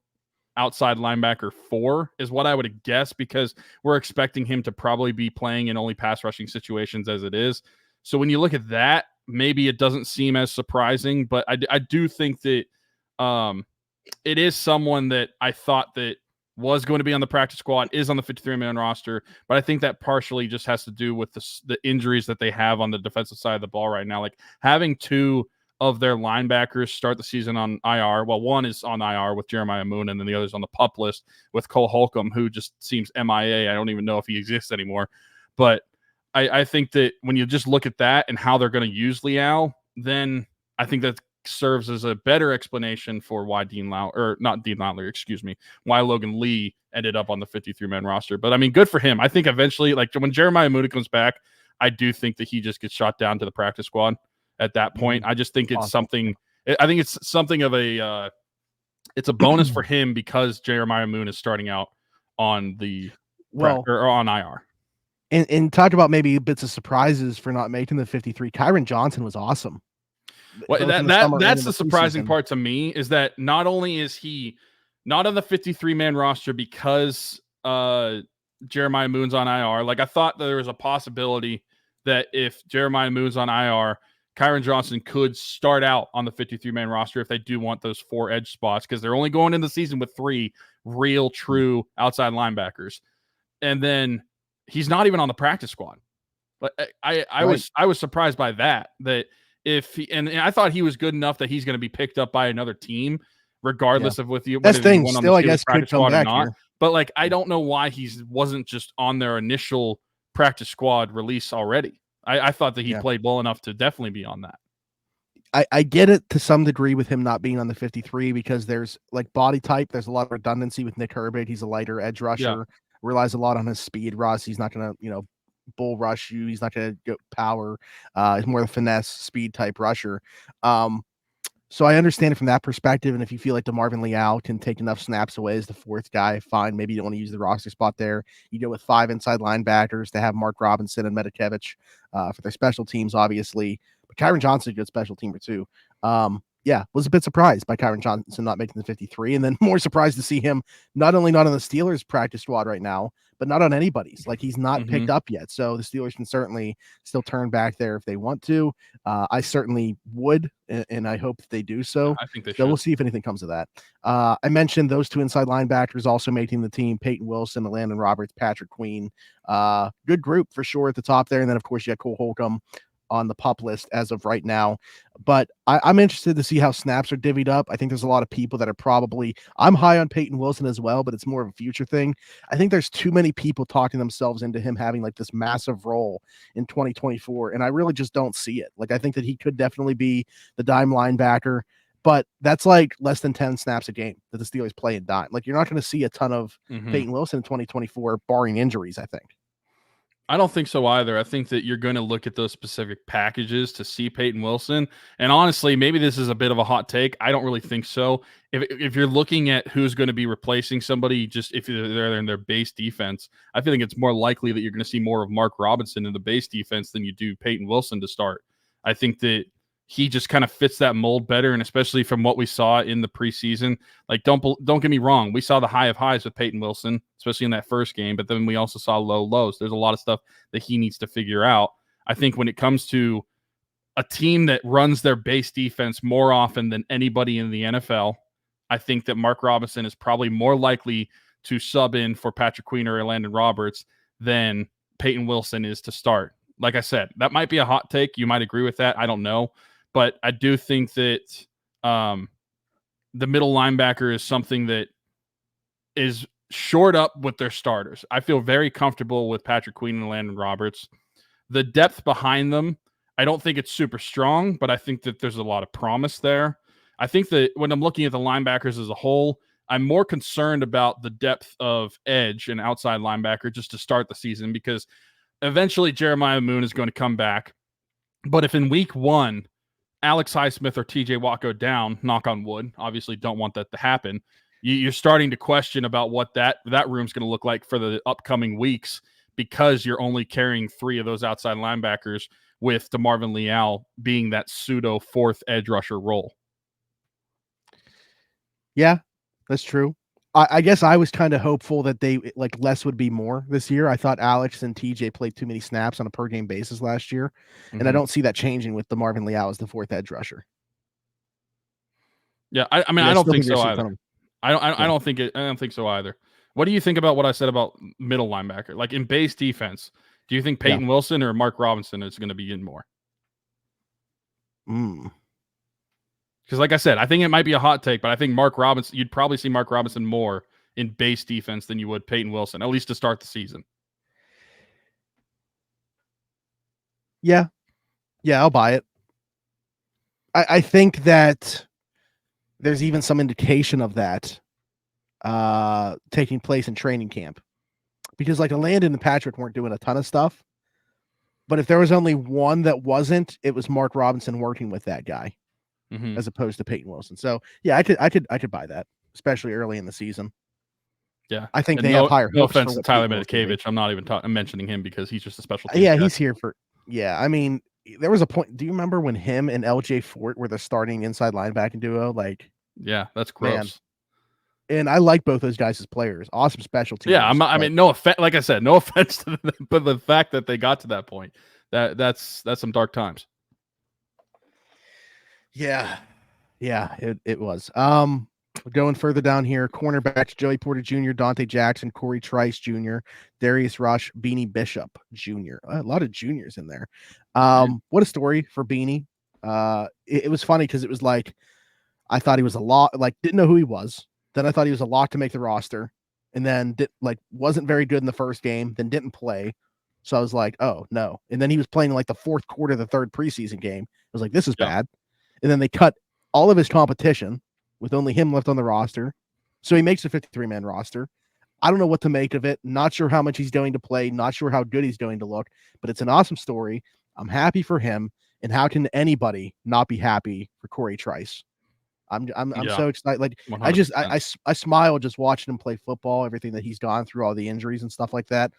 Speaker 2: outside linebacker 4 is what I would guess, because we're expecting him to probably be playing in only pass rushing situations as it is. So when you look at that, maybe it doesn't seem as surprising, but I do think that it is someone that I thought that was going to be on the practice squad, is on the 53-man roster, but I think that partially just has to do with the injuries that they have on the defensive side of the ball right now. Having 2 of their linebackers start the season on IR. Well, one is on IR with Jeremiah Moon, and then the other's on the PUP list with Cole Holcomb, who just seems MIA. I don't even know if he exists anymore. But I think that when you just look at that and how they're going to use Leal, then I think that serves as a better explanation for why why Logan Lee ended up on the 53-man roster. But I mean, good for him. I think eventually, when Jeremiah Moon comes back, I do think that he just gets shot down to the practice squad at that point. I just think it's something. I think it's something of a. It's a bonus for him because Jeremiah Moon is starting out on the or on IR.
Speaker 3: And talk about maybe bits of surprises for not making the 53. Kyron Johnson was awesome.
Speaker 2: Well, that's the surprising part to me, is that not only is he not on the 53-man roster because Jeremiah Moon's on IR. I thought there was a possibility that if Jeremiah Moon's on IR, Kyron Johnson could start out on the 53-man roster if they do want those 4 edge spots, because they're only going into the season with 3 real, true outside linebackers. And then he's not even on the practice squad. But I was surprised by that if he, and I thought he was good enough that he's going to be picked up by another team, regardless of whether
Speaker 3: that's thing still, I guess, could come back or not.
Speaker 2: Here. But I don't know why he wasn't just on their initial practice squad release already. I thought that he played well enough to definitely be on that.
Speaker 3: I get it to some degree with him not being on the 53 because there's body type. There's a lot of redundancy with Nick Herbig. He's a lighter edge rusher, relies a lot on his speed. Russ, he's not going to, bull rush you. He's not going to go power. He's more the finesse speed type rusher. So So I understand it from that perspective. And if you feel like DeMarvin Leal can take enough snaps away as the fourth guy, fine. Maybe you don't want to use the roster spot there. You go with 5 inside linebackers to have Mark Robinson and Metakevich for their special teams, obviously. But Kyron Johnson's a good special teamer too. Was a bit surprised by Kyron Johnson not making the 53, and then more surprised to see him not only not on the Steelers practice squad right now, but not on anybody's. Like, he's not picked up yet. So the Steelers can certainly still turn back there if they want to. I certainly would, and I hope that they do so.
Speaker 2: I think they should.
Speaker 3: So we'll see if anything comes of that. I mentioned those 2 inside linebackers also making the team: Peyton Wilson, Landon Roberts, Patrick Queen. Good group for sure at the top there. And then, of course, you got Cole Holcomb on the pup list as of right now. But I'm interested to see how snaps are divvied up. I think there's a lot of people that are probably, I'm high on Peyton Wilson as well, but it's more of a future thing. I think there's too many people talking themselves into him having like this massive role in 2024. And I really just don't see it. Like, I think that he could definitely be the dime linebacker, but that's like less than 10 snaps a game that the Steelers play in dime. Like, you're not going to see a ton of Peyton Wilson in 2024, barring injuries, I think.
Speaker 2: I don't think so either. I think that you're going to look at those specific packages to see Peyton Wilson. And honestly, maybe this is a bit of a hot take. I don't really think so. If you're looking at who's going to be replacing somebody, just if they're in their base defense, I think it's more likely that you're going to see more of Mark Robinson in the base defense than you do Peyton Wilson to start. I think that he just kind of fits that mold better, and especially from what we saw in the preseason. Like, don't get me wrong, we saw the high of highs with Peyton Wilson, especially in that first game, but then we also saw low lows. There's a lot of stuff that he needs to figure out. I think when it comes to a team that runs their base defense more often than anybody in the NFL, I think that Mark Robinson is probably more likely to sub in for Patrick Queen or Landon Roberts than Peyton Wilson is to start. Like I said, that might be a hot take. You might agree with that. I don't know. But I do think that the middle linebacker is something that is shored up with their starters. I feel very comfortable with Patrick Queen and Landon Roberts. The depth behind them, I don't think it's super strong, but I think that there's a lot of promise there. I think that when I'm looking at the linebackers as a whole, I'm more concerned about the depth of edge and outside linebacker just to start the season, because eventually Jeremiah Moon is going to come back. But if in week 1, Alex Highsmith or TJ Watt go down, knock on wood, obviously don't want that to happen, you're starting to question about what that room's going to look like for the upcoming weeks, because you're only carrying 3 of those outside linebackers, with DeMarvin Leal being that pseudo 4th edge rusher role.
Speaker 3: Yeah, that's true. I guess I was kind of hopeful that they like less would be more this year. I thought Alex and TJ played too many snaps on a per game basis last year, and I don't see that changing with DeMarvin Leal as the 4th edge rusher.
Speaker 2: Yeah, I mean, I don't think so either. I don't think so either. What do you think about what I said about middle linebacker? Like, in base defense, do you think Peyton Wilson or Mark Robinson is going to be in more? Because like I said, I think it might be a hot take, but I think Mark Robinson, you'd probably see Mark Robinson more in base defense than you would Peyton Wilson, at least to start the season.
Speaker 3: Yeah, I'll buy it. I think that there's even some indication of that taking place in training camp, because like Landon and Patrick weren't doing a ton of stuff, but if there was only one that wasn't, it was Mark Robinson working with that guy. As opposed to Peyton Wilson. So yeah, I could buy that, especially early in the season.
Speaker 2: Yeah,
Speaker 3: I think they have higher hopes.
Speaker 2: No offense to Tyler Metakevich, I'm not even mentioning him because he's just a special team
Speaker 3: guy. He's here for. Yeah, I mean, there was a point. Do you remember when him and LJ Fort were the starting inside linebacking duo? Like,
Speaker 2: yeah, that's gross.
Speaker 3: Man. And I like both those guys as players. Awesome special teams.
Speaker 2: Yeah, I mean, no offense. Like I said, no offense to them, but the fact that they got to that point, that's some dark times.
Speaker 3: Yeah, it was. Going further down here, cornerbacks: Joey Porter Jr., Dante Jackson, Corey Trice Jr., Darius Rush, Beanie Bishop Jr. A lot of juniors in there. What a story for Beanie. It was funny because it was like, I thought he was a lock, like didn't know who he was. Then I thought he was a lock to make the roster, and then wasn't very good in the first game, then didn't play. So I was like, oh no. And then he was playing in like the 4th quarter of the 3rd preseason game. I was like, this is bad. And then they cut all of his competition with only him left on the roster. So he makes a 53-man roster. I don't know what to make of it. Not sure how much he's going to play. Not sure how good he's going to look. But it's an awesome story. I'm happy for him. And how can anybody not be happy for Corey Trice? I'm
Speaker 2: Yeah,
Speaker 3: so excited. Like
Speaker 2: 100%.
Speaker 3: I smile just watching him play football, everything that he's gone through, all the injuries and stuff like that.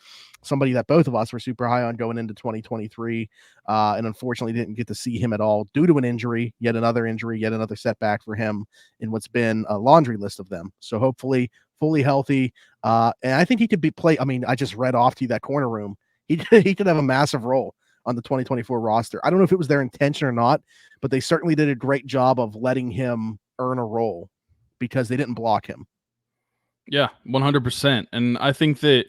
Speaker 3: Somebody that both of us were super high on going into 2023, and unfortunately didn't get to see him at all due to an injury, yet another setback for him in what's been a laundry list of them. So hopefully fully healthy. And I think he could I mean, I just read off to you that corner room. He could have a massive role on the 2024 roster. I don't know if it was their intention or not, but they certainly did a great job of letting him earn a role because they didn't block him.
Speaker 2: Yeah, 100%. And I think that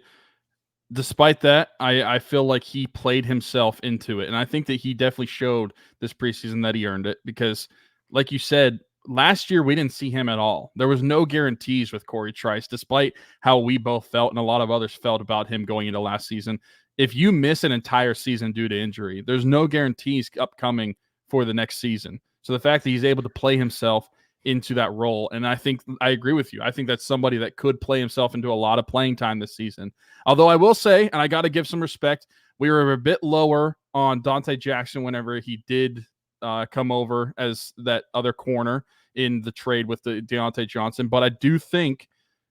Speaker 2: despite that, I feel like he played himself into it. And I think that he definitely showed this preseason that he earned it because, like you said, last year we didn't see him at all. There was no guarantees with Corey Trice, despite how we both felt and a lot of others felt about him going into last season. If you miss an entire season due to injury, there's no guarantees upcoming for the next season. So the fact that he's able to play himself into that role, and I think I agree with you. I think that's somebody that could play himself into a lot of playing time this season. Although I will say, and I got to give some respect, we were a bit lower on Dante Jackson whenever he did come over as that other corner in the trade with the Deontay Johnson. But I do think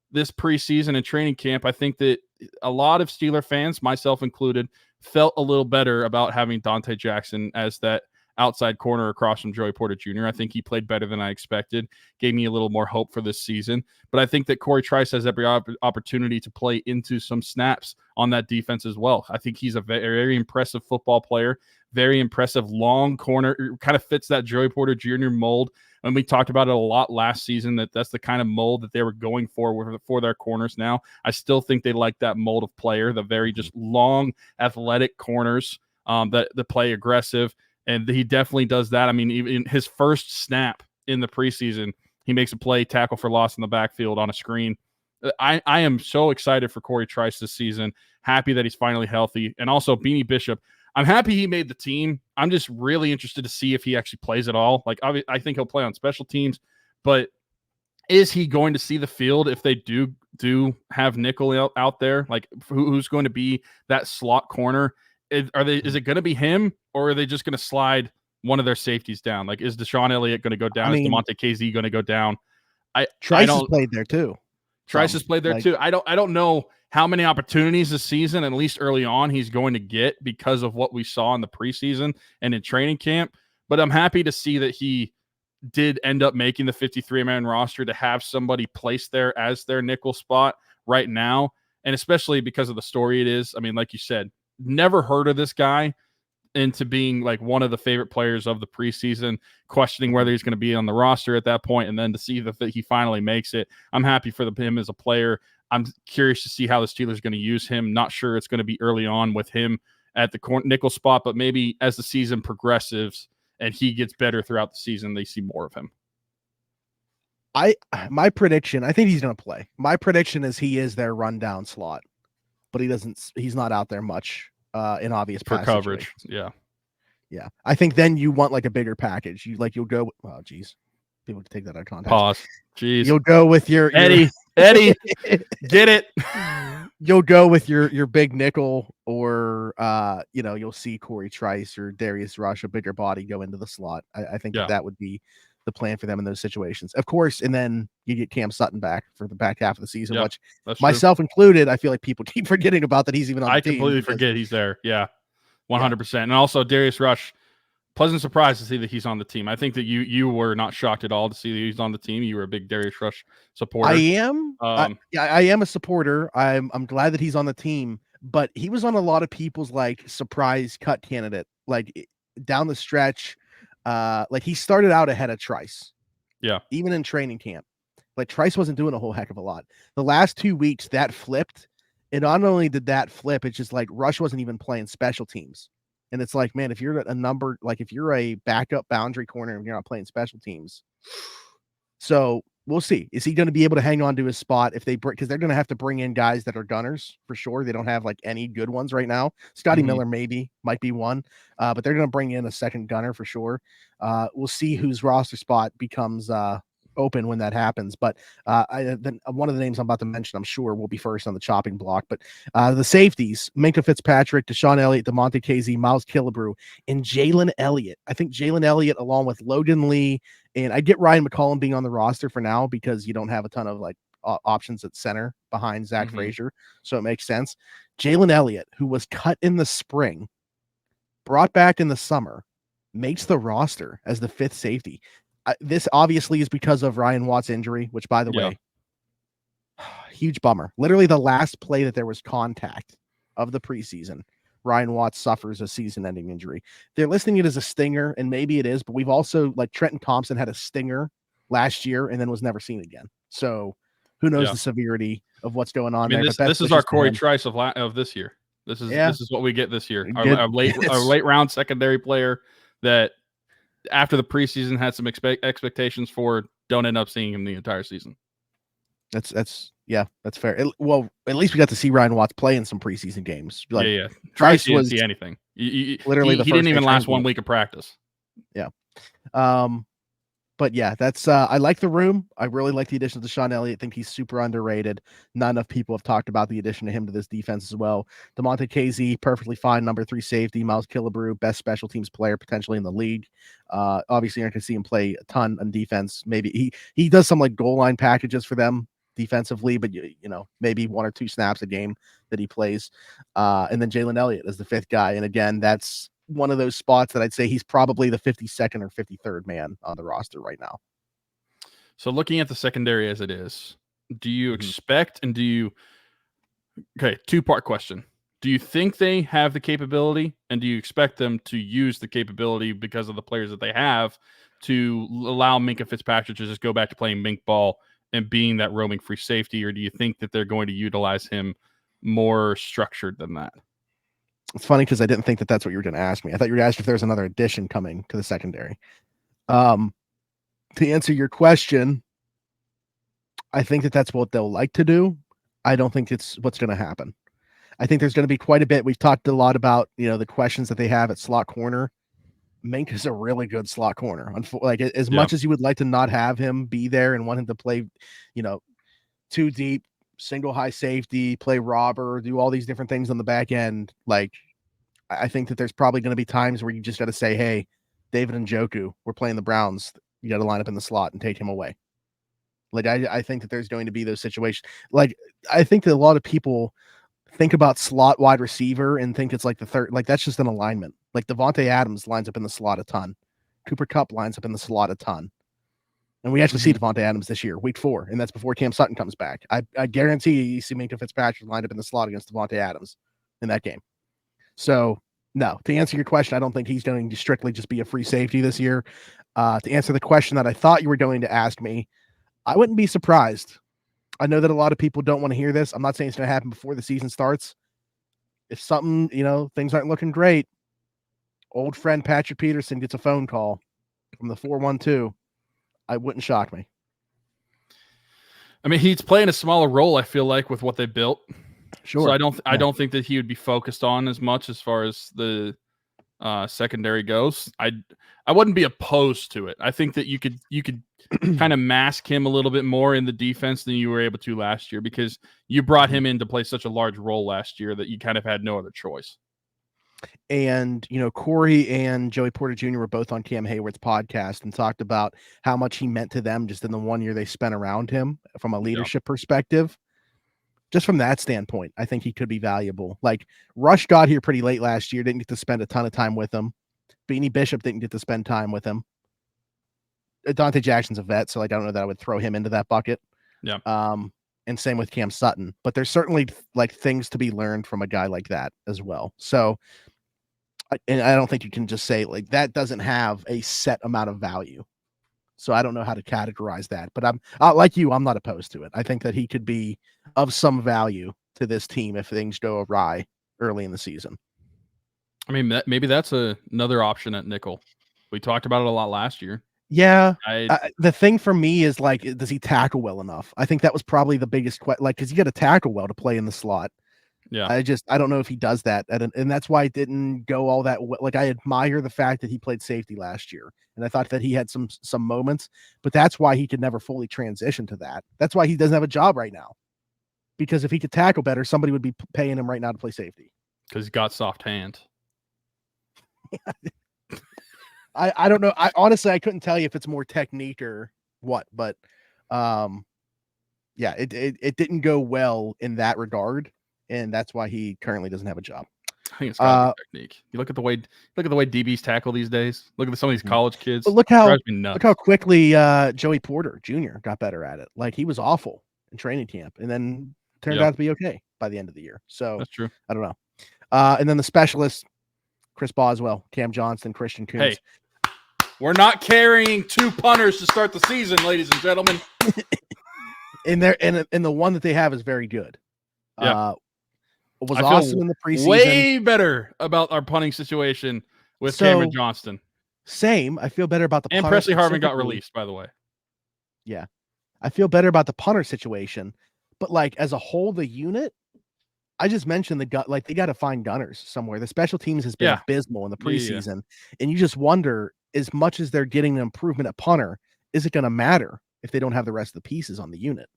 Speaker 2: this preseason and training camp, I think that a lot of Steeler fans, myself included, felt a little better about having Dante Jackson as that outside corner across from Joey Porter Jr. I think he played better than I expected, gave me a little more hope for this season. But I think that Corey Trice has every opportunity to play into some snaps on that defense as well. I think he's a very, very impressive football player, very impressive long corner, kind of fits that Joey Porter Jr. mold. And we talked about it a lot last season, that's the kind of mold that they were going for their corners now. I still think they like that mold of player, the very just long, athletic corners that play aggressive. And he definitely does that. I mean, even in his first snap in the preseason, he makes a play, tackle for loss in the backfield on a screen. I am so excited for Corey Trice this season. Happy that he's finally healthy. And also Beanie Bishop. I'm happy he made the team. I'm just really interested to see if he actually plays at all. Like, I think he'll play on special teams, but is he going to see the field if they do have nickel out there? Like, who's going to be that slot corner? Is it going to be him, or are they just going to slide one of their safeties down? Like, is Deshaun Elliott going to go down? Is DeMonte KZ going to go down?
Speaker 3: Trice has played there too.
Speaker 2: Trice has played there too. I don't know how many opportunities this season, at least early on, he's going to get because of what we saw in the preseason and in training camp. But I'm happy to see that he did end up making the 53-man roster, to have somebody placed there as their nickel spot right now. And especially because of the story it is. I mean, like you said, never heard of this guy into being like one of the favorite players of the preseason, questioning whether he's going to be on the roster at that point, and then to see that he finally makes it. I'm happy for him as a player. I'm curious to see how the Steelers are going to use him. Not sure it's going to be early on with him at the nickel spot, but maybe as the season progresses and he gets better throughout the season, they see more of him.
Speaker 3: My prediction, I think he's going to play. My prediction is he is their rundown slot, but he's not out there much in obvious
Speaker 2: for coverage.
Speaker 3: Situations. Yeah. I think then you want like a bigger package. You'll go. Oh, geez, people can take that out of context.
Speaker 2: Pause. Jeez.
Speaker 3: You'll go with your
Speaker 2: Eddie, get it.
Speaker 3: You'll go with your big nickel, or you'll see Corey Trice or Darius Rush, a bigger body, go into the slot. I think that would be the plan for them in those situations, of course. And then you get Cam Sutton back for the back half of the season, which myself included, I feel like people keep forgetting about that he's even on the team.
Speaker 2: I completely forget he's there. Yeah, 100%. And also Darius Rush, pleasant surprise to see that he's on the team. I think that you were not shocked at all to see that he's on the team. You were a big Darius Rush supporter.
Speaker 3: I am. I am a supporter. I'm glad that he's on the team, but he was on a lot of people's like surprise cut candidate, like down the stretch. Like he started out ahead of Trice.
Speaker 2: Yeah.
Speaker 3: Even in training camp. Like Trice wasn't doing a whole heck of a lot. The last 2 weeks that flipped. And not only did that flip, it's just like Rush wasn't even playing special teams. And it's like, man, if you're if you're a backup boundary corner and you're not playing special teams. So we'll see. Is he going to be able to hang on to his spot if because they're going to have to bring in guys that are gunners for sure. They don't have like any good ones right now. Scotty Miller might be one, but they're going to bring in a second gunner for sure. We'll see whose roster spot becomes open when that happens. But then one of the names I'm about to mention, I'm sure will be first on the chopping block. But the safeties, Minkah Fitzpatrick, Deshaun Elliott, DeMonte Casey, Miles Killebrew, and Jalen Elliott. I think Jalen Elliott, along with Logan Lee, and I get Ryan McCollum being on the roster for now because you don't have a ton of like options at center behind Zach Frazier. So it makes sense. Jalen Elliott, who was cut in the spring, brought back in the summer, makes the roster as the 5th safety. This obviously is because of Ryan Watt's injury, which, by the way, huge bummer. Literally the last play that there was contact of the preseason, Ryan Watts suffers a season-ending injury. They're listing it as a stinger, and maybe it is, but we've also, like, Trenton Thompson had a stinger last year and then was never seen again. So who knows the severity of what's going on there.
Speaker 2: This is our Corey Trice of this year. This is what we get this year. Our late round secondary player that after the preseason had some expectations for, don't end up seeing him the entire season. That's
Speaker 3: fair. Well, at least we got to see Ryan Watts play in some preseason games.
Speaker 2: Like, Trice didn't see anything. Literally, he didn't even last 1 week of practice.
Speaker 3: Yeah. But yeah, that's I like the room. I really like the addition of Deshaun Elliott. I think he's super underrated. Not enough people have talked about the addition of him to this defense as well. DeMonte Casey, perfectly fine, number 3 safety. Miles Killebrew, best special teams player potentially in the league. Obviously, you're not going to see him play a ton on defense. Maybe he does some like goal line packages for them defensively, but you know, maybe 1 or 2 snaps a game that he plays. And then Jalen Elliott is the 5th guy. And again, that's one of those spots that I'd say he's probably the 52nd or 53rd man on the roster right now.
Speaker 2: So looking at the secondary as it is, do you expect and okay, 2-part question. Do you think they have the capability, and do you expect them to use the capability because of the players that they have to allow Minkah Fitzpatrick to just go back to playing mink ball and being that roaming free safety, or do you think that they're going to utilize him more structured than that?
Speaker 3: It's funny because I didn't think that that's what you were going to ask me. I thought you were going to ask if there's another addition coming to the secondary. To answer your question, I think that that's what they'll like to do. I don't think it's what's going to happen. I think there's going to be quite a bit. We've talked a lot about, you know, the questions that they have at slot corner. Mink is a really good slot corner. Like as much as you would like to not have him be there and want him to play, you know, 2 deep, single high safety, play robber, do all these different things on the back end. Like, I think that there's probably going to be times where you just got to say, hey, David Njoku, we're playing the Browns. You got to line up in the slot and take him away. Like, I think that there's going to be those situations. Like, I think that a lot of people think about slot wide receiver and think it's like the third, like that's just an alignment. Like Devontae Adams lines up in the slot a ton. Cooper Kupp lines up in the slot a ton. And we actually see Devontae Adams this year, week 4, and that's before Cam Sutton comes back. I guarantee you see Minkah Fitzpatrick lined up in the slot against Devontae Adams in that game. So, no, to answer your question, I don't think he's going to strictly just be a free safety this year. To answer the question that I thought you were going to ask me, I wouldn't be surprised. I know that a lot of people don't want to hear this. I'm not saying it's going to happen before the season starts. If something, you know, things aren't looking great, old friend Patrick Peterson gets a phone call from the 412. I wouldn't shock me.
Speaker 2: I mean, he's playing a smaller role, I feel like, with what they built.
Speaker 3: Sure.
Speaker 2: So I don't think that he would be focused on as much as far as the secondary goes. I wouldn't be opposed to it. I think that you could kind of mask him a little bit more in the defense than you were able to last year, because you brought him in to play such a large role last year that you kind of had no other choice.
Speaker 3: And, you know, Corey and Joey Porter Jr. were both on Cam Heyward's podcast and talked about how much he meant to them just in the 1 year they spent around him from a leadership perspective. Just from that standpoint, I think he could be valuable. Like, Rush got here pretty late last year, didn't get to spend a ton of time with him. Beanie Bishop didn't get to spend time with him. Dante Jackson's a vet, so like I don't know that I would throw him into that bucket.
Speaker 2: Yeah.
Speaker 3: And same with Cam Sutton. But there's certainly like things to be learned from a guy like that as well. So, and I don't think you can just say like that doesn't have a set amount of value. So I don't know how to categorize that. But I'm like you, I'm not opposed to it. I think that he could be of some value to this team if things go awry early in the season.
Speaker 2: I mean, maybe that's another option at nickel. We talked about it a lot last year.
Speaker 3: Yeah. The thing for me is like, does he tackle well enough? I think that was probably the biggest question. Like, because you got to tackle well to play in the slot.
Speaker 2: Yeah.
Speaker 3: I don't know if he does that. And that's why it didn't go all that like I admire the fact that he played safety last year. And I thought that he had some moments, but that's why he could never fully transition to that. That's why he doesn't have a job right now. Because if he could tackle better, somebody would be paying him right now to play safety.
Speaker 2: Because he's got soft hands.
Speaker 3: I don't know. I honestly I couldn't tell you if it's more technique or what, but yeah, it didn't go well in that regard, and that's why he currently doesn't have a job.
Speaker 2: I think it's got technique. You look at the way DBs tackle these days. Look at some of these college kids.
Speaker 3: But look how quickly Joey Porter Jr. got better at it. Like he was awful in training camp, and then turned out to be okay by the end of the year. So
Speaker 2: that's true.
Speaker 3: I don't know. And then the specialists, Chris Boswell, Cam Johnston, Christian Kuntz.
Speaker 2: Hey, we're not carrying 2 punters to start the season, ladies and gentlemen.
Speaker 3: And the one that they have is very good.
Speaker 2: Yeah.
Speaker 3: It was awesome in the preseason.
Speaker 2: Way better about our punting situation with Cameron Johnston.
Speaker 3: Same. I feel better about the
Speaker 2: and
Speaker 3: punter.
Speaker 2: Presley Harvin got released, by the way.
Speaker 3: Yeah. I feel better about the punter situation. But like as a whole, the unit, I just mentioned they got to find gunners somewhere. The special teams has been abysmal in the preseason. And you just wonder, as much as they're getting an improvement at punter, is it going to matter if they don't have the rest of the pieces on the unit?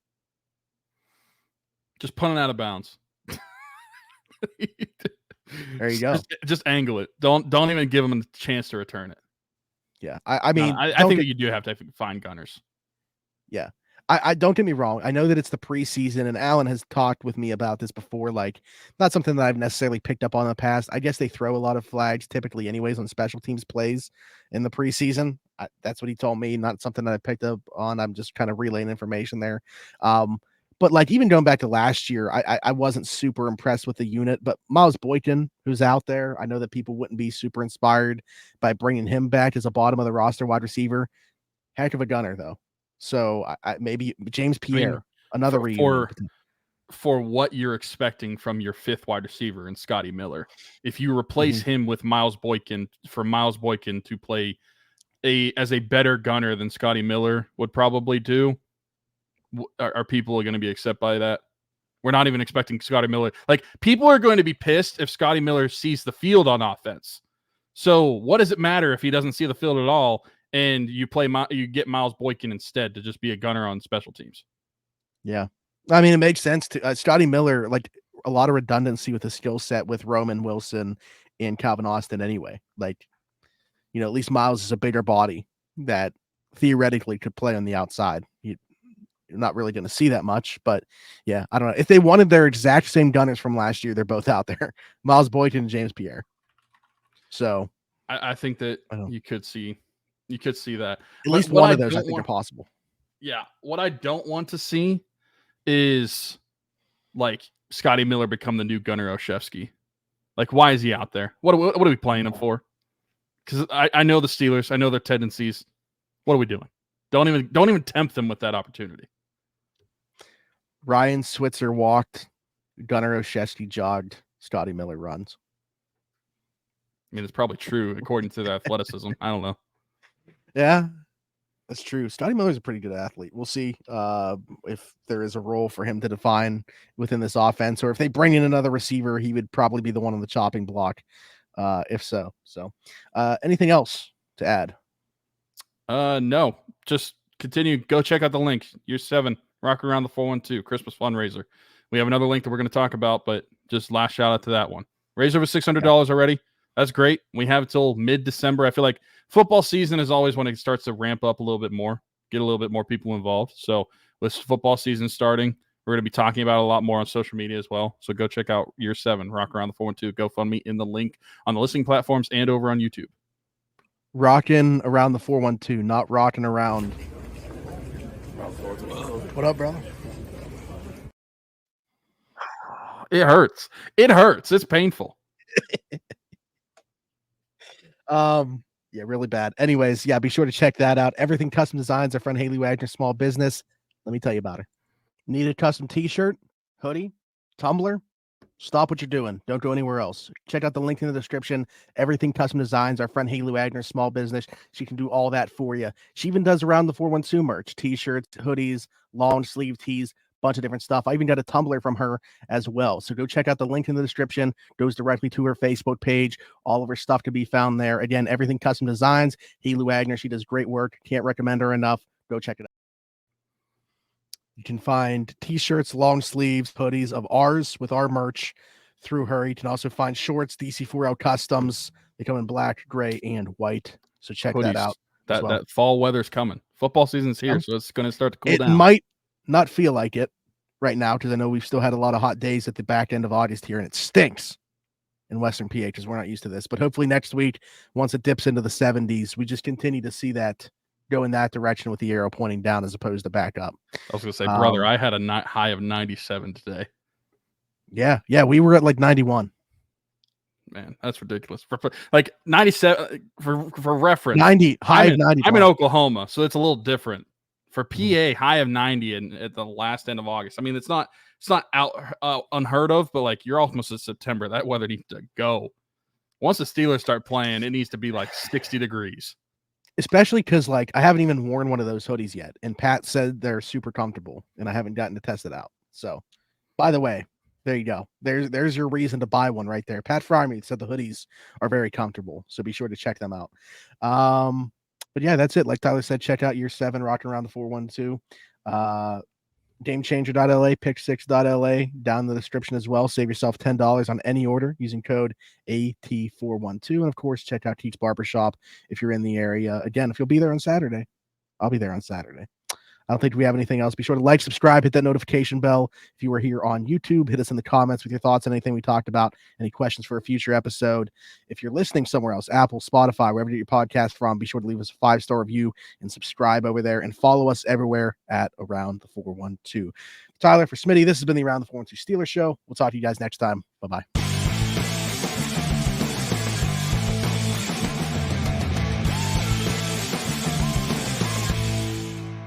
Speaker 2: Just punting out of bounds.
Speaker 3: There you go.
Speaker 2: Just angle it. Don't even give them a chance to return it.
Speaker 3: Yeah. I mean,
Speaker 2: I think that you do have to find gunners.
Speaker 3: Yeah. I don't get me wrong. I know that it's the preseason, and Alan has talked with me about this before. Like, not something that I've necessarily picked up on in the past. I guess they throw a lot of flags typically anyways on special teams plays in the preseason. That's what he told me. Not something that I picked up on. I'm just kind of relaying information there. But like even going back to last year, I wasn't super impressed with the unit, but Miles Boykin, who's out there, I know that people wouldn't be super inspired by bringing him back as a bottom of the roster wide receiver. Heck of a gunner though. So maybe James Pierre, another reunion.
Speaker 2: For what you're expecting from your 5th wide receiver in Scotty Miller. If you replace him with Miles Boykin, for Miles Boykin to play as a better gunner than Scotty Miller would probably do, are people going to be accepted by that? We're not even expecting Scotty Miller. Like, people are going to be pissed if Scotty Miller sees the field on offense. So what does it matter if he doesn't see the field at all and you get Miles Boykin instead to just be a gunner on special teams? Yeah.
Speaker 3: I mean, it makes sense to Scotty Miller, like a lot of redundancy with the skill set with Roman Wilson and Calvin Austin anyway. Like, at least Miles is a bigger body that theoretically could play on the outside. You're not really going to see that much, but yeah, I don't know. If they wanted their exact same gunners from last year, they're both out there. Miles Boykin and James Pierre. So
Speaker 2: I think that you could see that.
Speaker 3: At least one of those I think are possible.
Speaker 2: Yeah. What I don't want to see is like Scotty Miller become the new Gunnar Olszewski. Like, why is he out there? What are we playing him for? Because I know the Steelers. I know their tendencies. What are we doing? Don't even tempt them with that opportunity.
Speaker 3: Ryan Switzer walked. Gunnar Olszewski jogged. Scotty Miller runs.
Speaker 2: I mean, it's probably true according to the athleticism. I don't know.
Speaker 3: Yeah, that's true. Scotty Miller's a pretty good athlete. We'll see if there is a role for him to define within this offense, or if they bring in another receiver, he would probably be the one on the chopping block. If so. So, anything else to add?
Speaker 2: No. Just continue. Go check out the link. Year 7, Rock Around the 412 Christmas fundraiser. We have another link that we're going to talk about, but just last shout out to that one. Raised over $600 already. That's great. We have until mid-December. I feel like football season is always when it starts to ramp up a little bit more, get a little bit more people involved. So with football season starting, we're going to be talking about it a lot more on social media as well. So go check out Year 7, Rock Around the 412 GoFundMe in the link on the listening platforms and over on YouTube.
Speaker 3: Rocking around the 412, not rocking around. What up, brother?
Speaker 2: It hurts. It hurts. It's painful.
Speaker 3: Yeah, really bad. Anyways, yeah, be sure to check that out. Everything Custom Designs, our friend Haley Wagner, small business. Let me tell you about her. Need a custom t-shirt, hoodie, tumbler? Stop what you're doing. Don't go anywhere else. Check out the link in the description. Everything Custom Designs, our friend Haley Wagner, small business. She can do all that for you. She even does around the 412 merch, t-shirts, hoodies, long sleeve tees, bunch of different stuff. I even got a Tumblr from her as well. So go check out the link in the description. Goes directly to her Facebook page. All of her stuff can be found there. Again, everything custom designs. Haley Wagner, she does great work. Can't recommend her enough. Go check it out. You can find t-shirts, long sleeves, hoodies of ours with our merch through her. You can also find shorts, DC4L customs. They come in black, gray, and white. So check that out.
Speaker 2: That fall weather's coming. Football season's here, so it's going to start to cool down.
Speaker 3: It might not feel like it right now because I know we've still had a lot of hot days at the back end of August here, and it stinks in Western PA because we're not used to this. But hopefully next week, once it dips into the 70s, we just continue to see that go in that direction with the arrow pointing down as opposed to back up.
Speaker 2: I was going to say, brother, I had a high of 97 today.
Speaker 3: Yeah, we were at like 91.
Speaker 2: Man, that's ridiculous. For like 97 for reference.
Speaker 3: 90 high of 90.
Speaker 2: I'm in Oklahoma, so it's a little different. For PA, high of 90 at the last end of August. I mean, it's not unheard of, but like you're almost in September. That weather needs to go. Once the Steelers start playing, it needs to be like 60 degrees.
Speaker 3: Especially because like I haven't even worn one of those hoodies yet, and Pat said they're super comfortable, and I haven't gotten to test it out. So, by the way, there you go. There's your reason to buy one right there. Pat Freiermuth said the hoodies are very comfortable, so be sure to check them out. But yeah, that's it. Like Tyler said, check out year 7, rocking around the 412. Gamechanger.la, pick6.la, down in the description as well. Save yourself $10 on any order using code AT412. And of course, check out Teats Barbershop if you're in the area. Again, if you'll be there on Saturday, I'll be there on Saturday. I don't think we have anything else. Be sure to like, subscribe, hit that notification bell. If you are here on YouTube, hit us in the comments with your thoughts on anything we talked about, any questions for a future episode. If you're listening somewhere else, Apple, Spotify, wherever you get your podcast from, be sure to leave us a 5-star review and subscribe over there and follow us everywhere at Around the 412. Tyler, for Smitty, this has been the Around the 412 Steelers Show. We'll talk to you guys next time. Bye-bye.